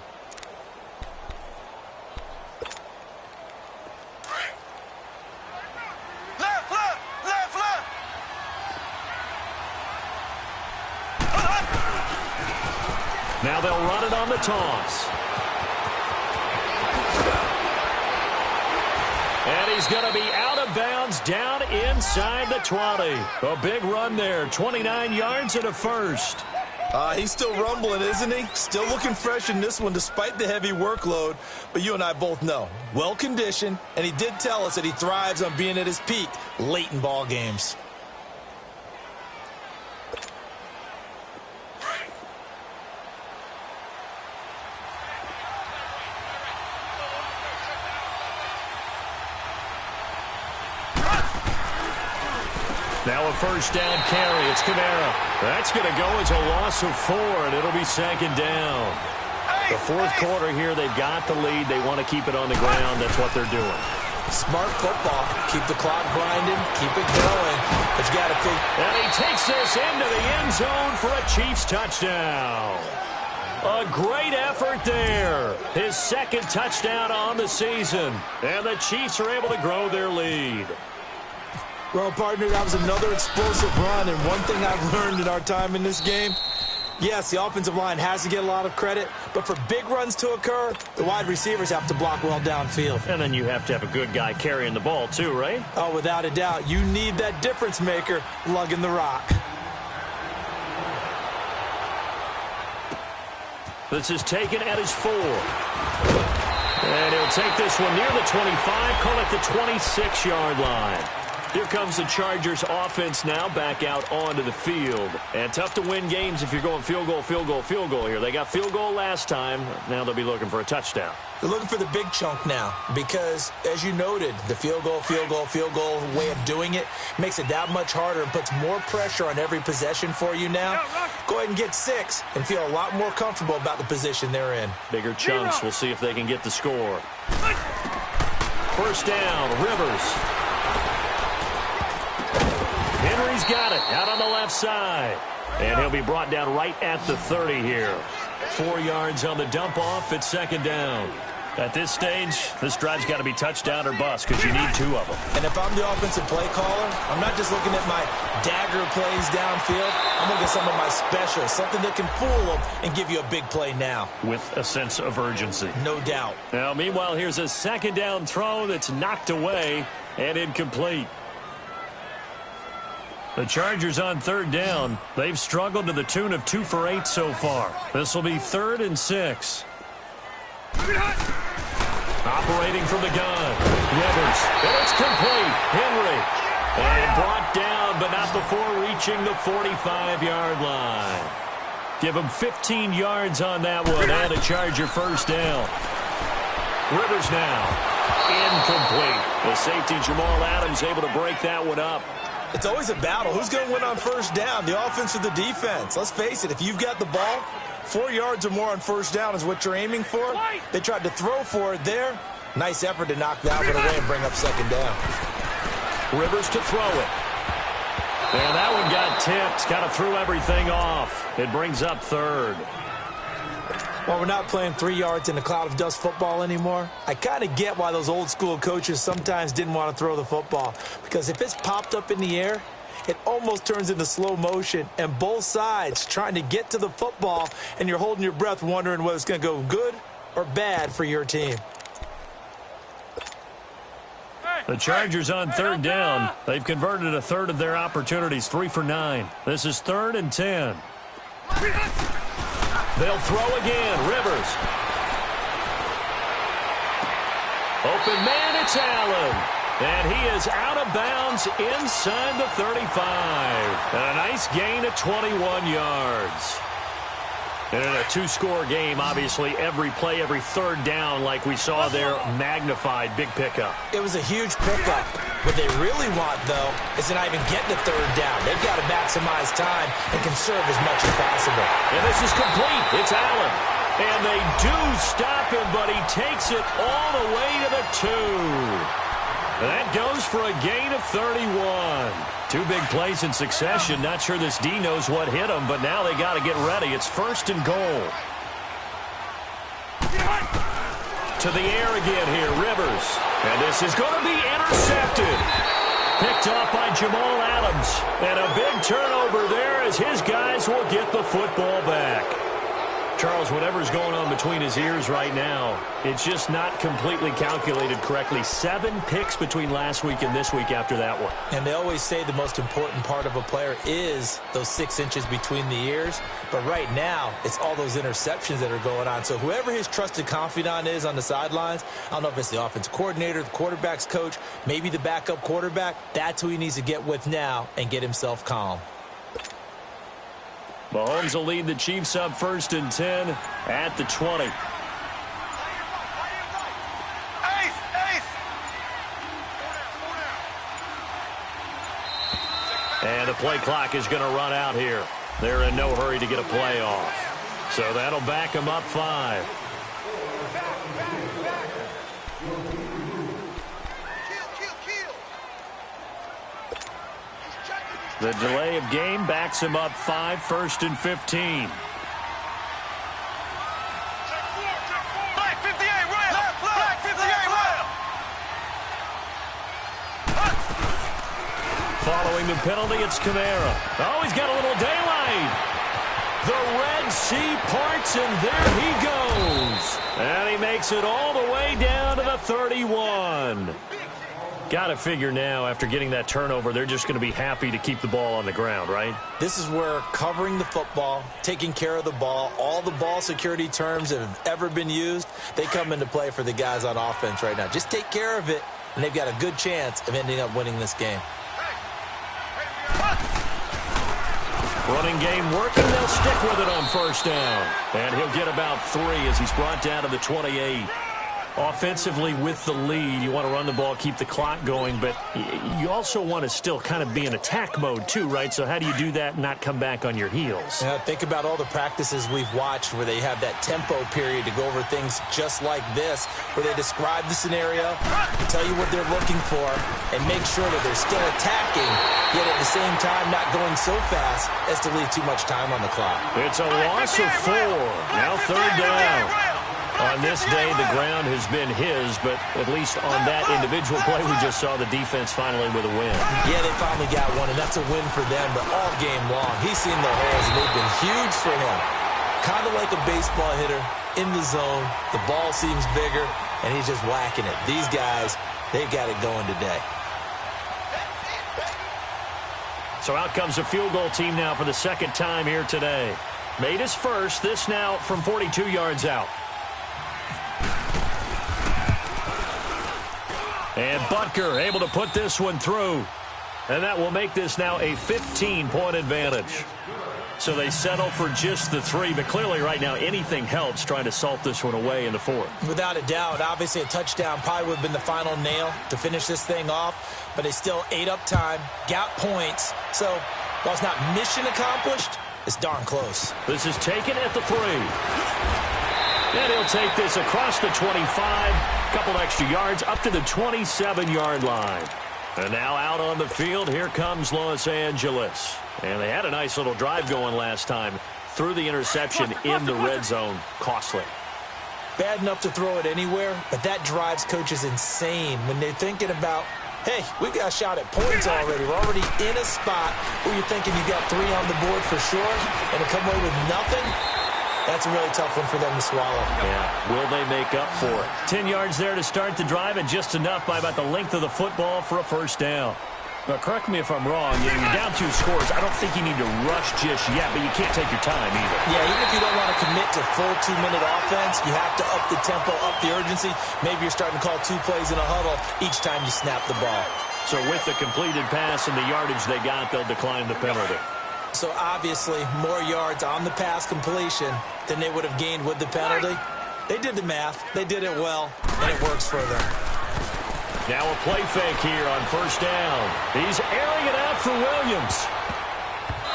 Now they'll run it on the toss. And he's going to be out of bounds down inside the 20. A big run there, 29 yards and a first. He's still rumbling, isn't he? Still looking fresh in this one despite the heavy workload. But you and I both know, well-conditioned, and he did tell us that he thrives on being at his peak late in ball games. Now a first down carry. It's Kamara. That's going to go as a loss of 4, and it'll be 2nd down. The fourth quarter here, they've got the lead. They want to keep it on the ground. That's what they're doing. Smart football. Keep the clock grinding. Keep it going. But you got to think. And he takes this into the end zone for a Chiefs touchdown. A great effort there. His 2nd touchdown on the season. And the Chiefs are able to grow their lead. Well, partner, that was another explosive run, and one thing I've learned in our time in this game, yes, the offensive line has to get a lot of credit, but for big runs to occur, the wide receivers have to block well downfield. And then you have to have a good guy carrying the ball too, right? Oh, without a doubt. You need that difference maker lugging the rock. This is taken at his 4. And he'll take this one near the 25, call it the 26-yard line. Here comes the Chargers offense now back out onto the field. And tough to win games if you're going field goal, field goal, field goal here. They got field goal last time. Now they'll be looking for a touchdown. They're looking for the big chunk now because, as you noted, the field goal way of doing it makes it that much harder and puts more pressure on every possession for you now. Go ahead and get 6 and feel a lot more comfortable about the position they're in. Bigger chunks. We'll see if they can get the score. First down, Rivers. Henry's got it out on the left side. And he'll be brought down right at the 30 here. 4 yards on the dump-off at second down. At this stage, this drive's got to be touchdown or bust because you need 2 of them. And if I'm the offensive play caller, I'm not just looking at my dagger plays downfield. I'm looking at some of my specials, something that can fool them and give you a big play now. With a sense of urgency. No doubt. Now, meanwhile, here's a second down throw that's knocked away and incomplete. The Chargers on third down. They've struggled to the tune of 2 for 8 so far. This will be 3rd and 6. Operating from the gun. Rivers. And it's complete. Henry. And brought down, but not before reaching the 45-yard line. Give him 15 yards on that one and a Charger first down. Rivers now. Incomplete. The safety Jamal Adams able to break that one up. It's always a battle. Who's going to win on first down, the offense or the defense? Let's face it, if you've got the ball, 4 yards or more on first down is what you're aiming for. They tried to throw for it there. Nice effort to knock that one away and bring up second down. Rivers to throw it. And that one got tipped. Kind of threw everything off. It brings up 3rd. Well, we're not playing 3 yards in a cloud of dust football anymore. I kind of get why those old school coaches sometimes didn't want to throw the football. Because if it's popped up in the air, it almost turns into slow motion. And both sides trying to get to the football, and you're holding your breath wondering whether it's going to go good or bad for your team. The Chargers on third down. They've converted a third of their opportunities, 3 for 9. This is 3rd and 10. They'll throw again. Rivers. Open man, it's Allen. And he is out of bounds inside the 35. And a nice gain of 21 yards. And in a 2-score game, obviously, every play, every third down, like we saw there, magnified, big pickup. It was a huge pickup. What they really want, though, is to not even get the third down. They've got to maximize time and conserve as much as possible. And this is complete. It's Allen. And they do stop him, but he takes it all the way to the 2. And that goes for a gain of 31. 2 big plays in succession. Not sure this D knows what hit him, but now they got to get ready. It's 1st and goal. To the air again here, Rivers. And this is going to be intercepted. Picked off by Jamal Adams. And a big turnover there as his guys will get the football back. Charles, whatever's going on between his ears right now, it's just not completely calculated correctly. 7 picks between last week and this week after that one. And they always say the most important part of a player is those 6 inches between the ears. But right now, it's all those interceptions that are going on. So whoever his trusted confidant is on the sidelines, I don't know if it's the offensive coordinator, the quarterback's coach, maybe the backup quarterback, that's who he needs to get with now and get himself calm. Mahomes will lead the Chiefs up 1st and 10 at the 20. And the play clock is going to run out here. They're in no hurry to get a play off. So that'll back them up 5. The delay of game backs him up 5, 1st and 15. Black 58, right. Black 58, right. Following the penalty, it's Kamara. Oh, he's got a little daylight. The Red Sea parts, and there he goes. And he makes it all the way down to the 31. Got to figure now, after getting that turnover, they're just going to be happy to keep the ball on the ground, right? This is where covering the football, taking care of the ball, all the ball security terms that have ever been used, they come into play for the guys on offense right now. Just take care of it, and they've got a good chance of ending up winning this game. Running game working. They'll stick with it on first down. And he'll get about 3 as he's brought down to the 28. Offensively with the lead, you want to run the ball, keep the clock going, but you also want to still kind of be in attack mode too, right? So how do you do that and not come back on your heels? Yeah, think about all the practices we've watched where they have that tempo period to go over things just like this, where they describe the scenario, tell you what they're looking for, and make sure that they're still attacking, yet at the same time not going so fast as to leave too much time on the clock. It's a loss of 4. Now third down. On this day, the ground has been his, but at least on that individual play, we just saw the defense finally with a win. Yeah, they finally got one, and that's a win for them, but all game long, he's seen the holes, and they've been huge for him. Kind of like a baseball hitter in the zone. The ball seems bigger, and he's just whacking it. These guys, they've got it going today. So out comes a field goal team now for the second time here today. Made his first, this now from 42 yards out. And Butker able to put this one through. And that will make this now a 15-point advantage. So they settle for just the 3, but clearly right now anything helps trying to salt this one away in the 4th. Without a doubt, obviously a touchdown probably would have been the final nail to finish this thing off, but they still ate up time, got points. So while it's not mission accomplished, it's darn close. This is taken at the 3. And he'll take this across the 25, a couple extra yards, up to the 27-yard line. And now out on the field, here comes Los Angeles. And they had a nice little drive going last time. Threw the interception in the red zone. Costly. Bad enough to throw it anywhere, but that drives coaches insane when they're thinking about, hey, we've got a shot at points already. We're already in a spot where you're thinking you got 3 on the board for sure, and to come away with nothing, that's a really tough one for them to swallow. Yeah, will they make up for it? 10 yards there to start the drive, and just enough by about the length of the football for a first down. Now, correct me if I'm wrong. You're down 2 scores. I don't think you need to rush just yet, but you can't take your time either. Yeah, even if you don't want to commit to full 2-minute offense, you have to up the tempo, up the urgency. Maybe you're starting to call 2 plays in a huddle each time you snap the ball. So with the completed pass and the yardage they got, they'll decline the penalty. So obviously more yards on the pass completion than they would have gained with the penalty. They did the math. They did it well, and it works for them. Now a play fake here on first down. He's airing it out for Williams.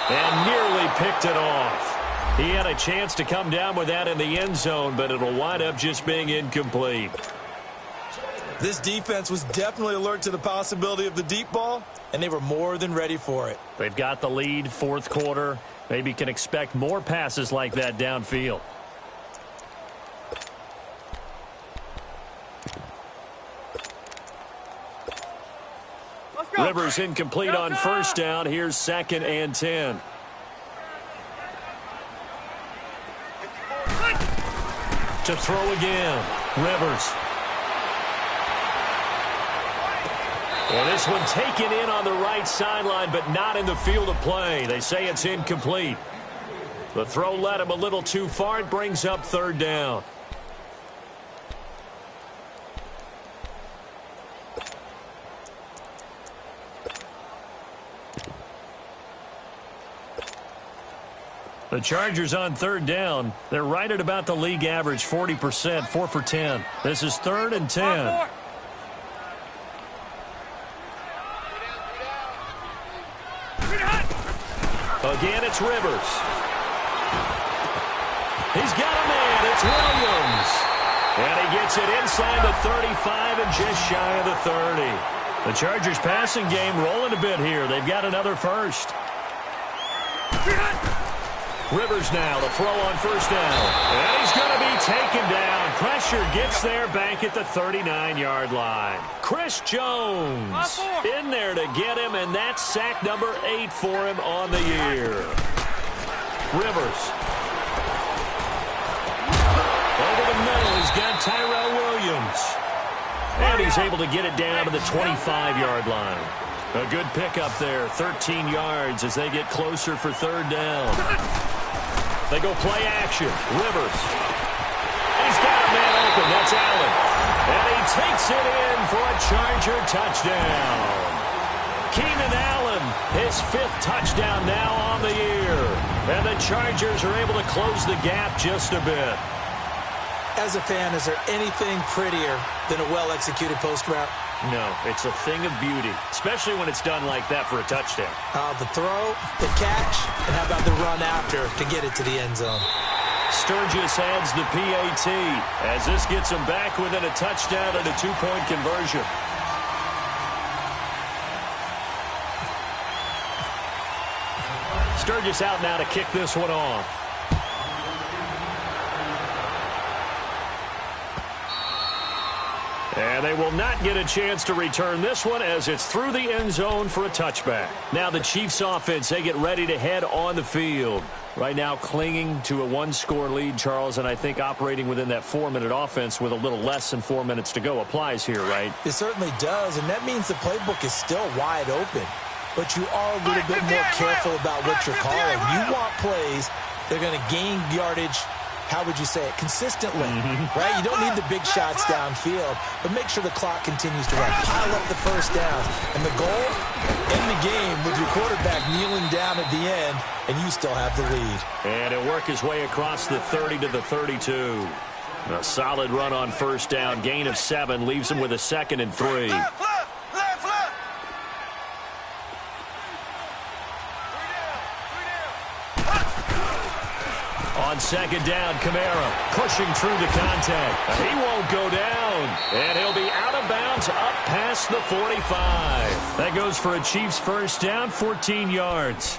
And nearly picked it off. He had a chance to come down with that in the end zone, but it'll wind up just being incomplete. This defense was definitely alert to the possibility of the deep ball, and they were more than ready for it. They've got the lead, 4th quarter. Maybe can expect more passes like that downfield. Rivers incomplete on first down. Here's 2nd and 10. To throw again. Rivers. Well, this one taken in on the right sideline, but not in the field of play. They say it's incomplete. The throw led him a little too far. It brings up 3rd down. The Chargers on 3rd down. They're right at about the league average, 40%, 4 for 10. This is 3rd and 10. Again, it's Rivers. He's got a man. It's Williams. And he gets it inside the 35 and just shy of the 30. The Chargers passing game rolling a bit here. They've got another first. Rivers now, the throw on first down. And he's going to be taken down. Pressure gets there back at the 39-yard line. Chris Jones in there to get him, and that's sack number 8 for him on the year. Rivers. Over the middle, he's got Tyrell Williams. And he's able to get it down to the 25-yard line. A good pickup there, 13 yards as they get closer for third down. They go play action. Rivers. And he's got a man open. That's Allen. And he takes it in for a Charger touchdown. Keenan Allen, his 5th touchdown now on the year. And the Chargers are able to close the gap just a bit. As a fan, is there anything prettier than a well-executed post route? No, it's a thing of beauty, especially when it's done like that for a touchdown. The throw, the catch, and how about the run after to get it to the end zone? Sturgis adds the PAT as this gets him back within a touchdown and a 2-point conversion. Sturgis out now to kick this one off. And they will not get a chance to return this one as it's through the end zone for a touchback. Now the Chiefs offense, they get ready to head on the field. Right now clinging to a 1-score lead, Charles, and I think operating within that 4-minute offense with a little less than 4 minutes to go applies here, right? It certainly does, and that means the playbook is still wide open. But you are a little bit more careful about what you're calling. You want plays that are going to gain yardage, how would you say it, consistently, right? You don't need the big shots downfield, but make sure the clock continues to run. Pile up the first downs. And the goal, end the game with your quarterback kneeling down at the end, and you still have the lead. And it'll work his way across the 30 to the 32. A solid run on first down. Gain of 7 leaves him with a 2nd and 3. Left, left. On second down, Kamara pushing through the contact. He won't go down, and he'll be out of bounds up past the 45. That goes for a Chiefs first down, 14 yards.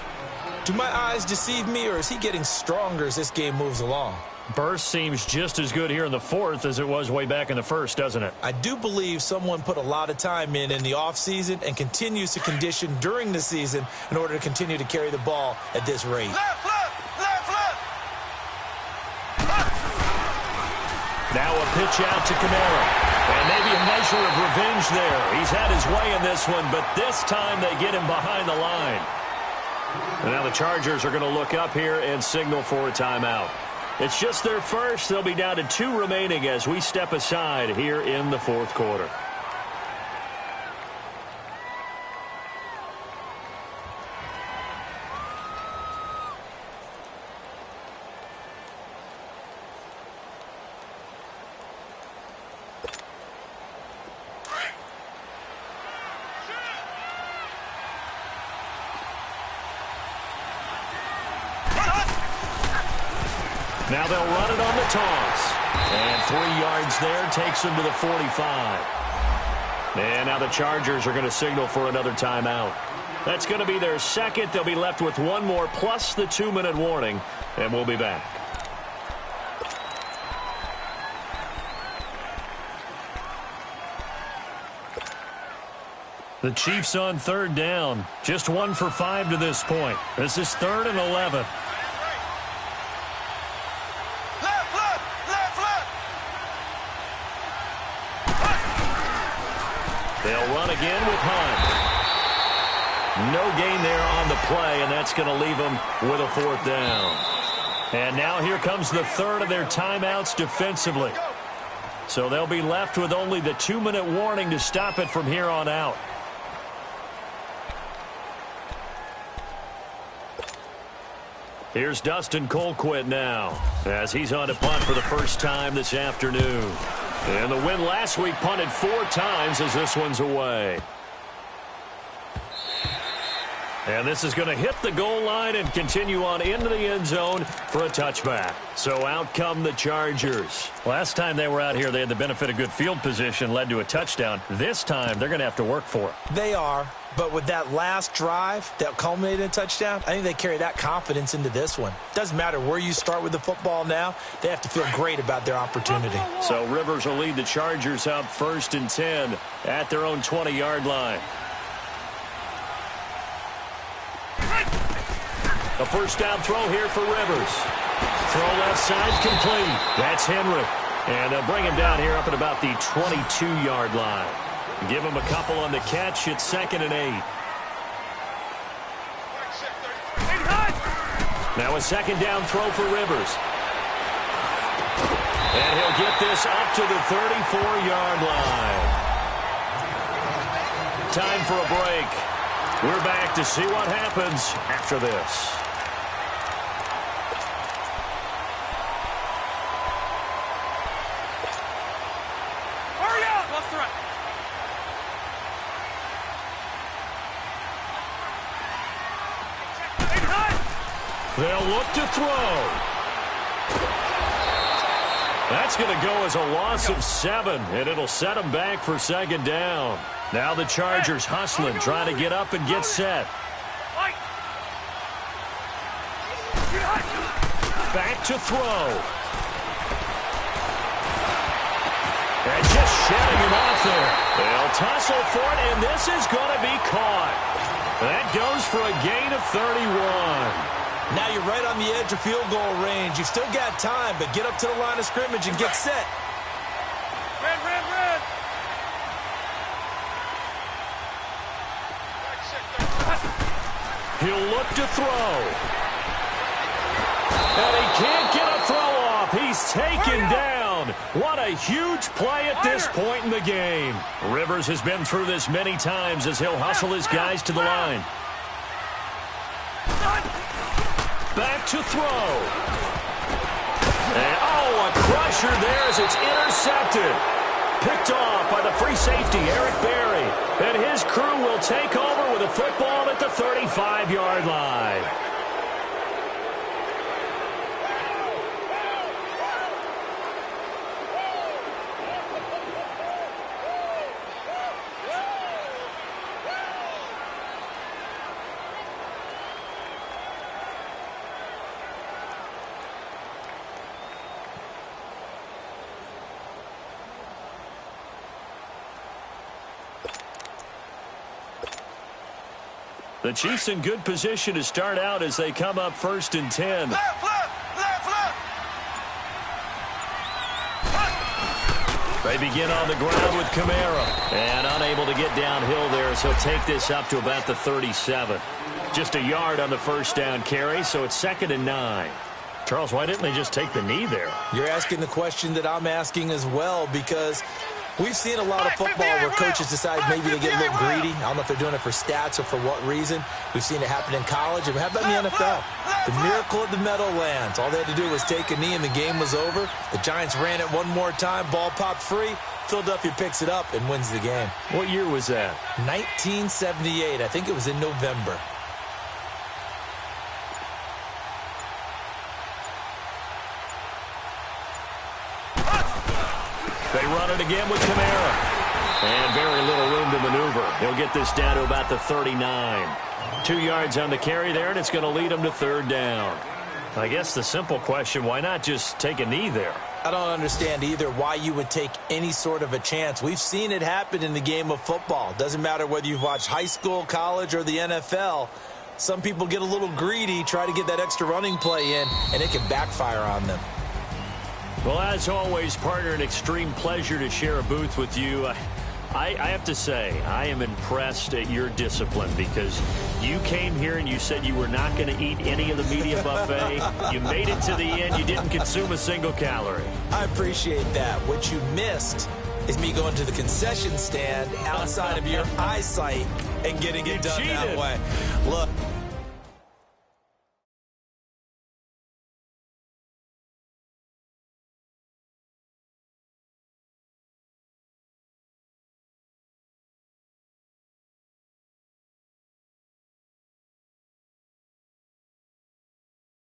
Do my eyes deceive me, or is he getting stronger as this game moves along? Burst seems just as good here in the 4th as it was way back in the 1st, doesn't it? I do believe someone put a lot of time in the offseason and continues to condition during the season in order to continue to carry the ball at this rate. Left. Now a pitch out to Kamara. And maybe a measure of revenge there. He's had his way in this one, but this time they get him behind the line. And now the Chargers are going to look up here and signal for a timeout. It's just their first. They'll be down to 2 remaining as we step aside here in the 4th quarter. Now they'll run it on the toss. And 3 yards there takes them to the 45. And now the Chargers are going to signal for another timeout. That's going to be their 2nd. They'll be left with 1 more plus the 2-minute warning. And we'll be back. The Chiefs on 3rd down. Just 1 for 5 to this point. This is 3rd and 11. They'll run again with Hunt. No gain there on the play, and that's going to leave them with a 4th down. And now here comes the 3rd of their timeouts defensively. So they'll be left with only the 2-minute warning to stop it from here on out. Here's Dustin Colquitt now as he's on to punt for the first time this afternoon. And the win last week punted 4 times as this one's away. And this is going to hit the goal line and continue on into the end zone for a touchback. So out come the Chargers. Last time they were out here, they had the benefit of good field position, led to a touchdown. This time, they're going to have to work for it. They are, but with that last drive that culminated in a touchdown, I think they carry that confidence into this one. Doesn't matter where you start with the football now, they have to feel great about their opportunity. So Rivers will lead the Chargers out 1st and 10 at their own 20-yard line. A first down throw here for Rivers. Throw left side complete. That's Henry. And they'll bring him down here up at about the 22-yard line. Give him a couple on the catch. It's 2nd and 8. Now a 2nd down throw for Rivers. And he'll get this up to the 34-yard line. Time for a break. We're back to see what happens after this. Hurry up! What's the right? They'll look to throw. That's going to go as a loss of 7, and it'll set them back for 2nd down. Now the Chargers hustling, trying to get up and get set. Back to throw. And just shedding him off there. They'll tussle for it, and this is going to be caught. That goes for a gain of 31. Now you're right on the edge of field goal range. You've still got time, but get up to the line of scrimmage and get set. Red. He'll look to throw. And he can't get a throw off. He's taken down. What a huge play at this point in the game. Rivers has been through this many times as he'll hustle his guys to the line. Back to throw. And, a crusher there as it's intercepted. Picked off by the free safety, Eric Berry. And his crew will take over with a football at the 35-yard line. The Chiefs in good position to start out as they come up 1st and 10. Left. They begin on the ground with Kamara. And unable to get downhill there, so he'll take this up to about the 37. Just a yard on the 1st down carry, so it's 2nd and 9. Charles, why didn't they just take the knee there? You're asking the question that I'm asking as well, because we've seen a lot of football where coaches decide maybe they get a little greedy. I don't know if they're doing it for stats or for what reason. We've seen it happen in college. And how about in the NFL? The miracle of the Meadowlands. All they had to do was take a knee and the game was over. The Giants ran it one more time. Ball popped free. Philadelphia picks it up and wins the game. What year was that? 1978. I think it was in November. They run it again with Kamara. And very little room to maneuver. He'll get this down to about the 39. 2 yards on the carry there, and it's going to lead him to 3rd down. I guess the simple question, why not just take a knee there? I don't understand either why you would take any sort of a chance. We've seen it happen in the game of football. Doesn't matter whether you've watched high school, college, or the NFL. Some people get a little greedy, try to get that extra running play in, and it can backfire on them. Well, as always, partner, an extreme pleasure to share a booth with you. I have to say, I am impressed at your discipline because you came here and you said you were not going to eat any of the media buffet. You made it to the end. You didn't consume a single calorie. I appreciate that. What you missed is me going to the concession stand outside of your eyesight and getting it done that way. Look.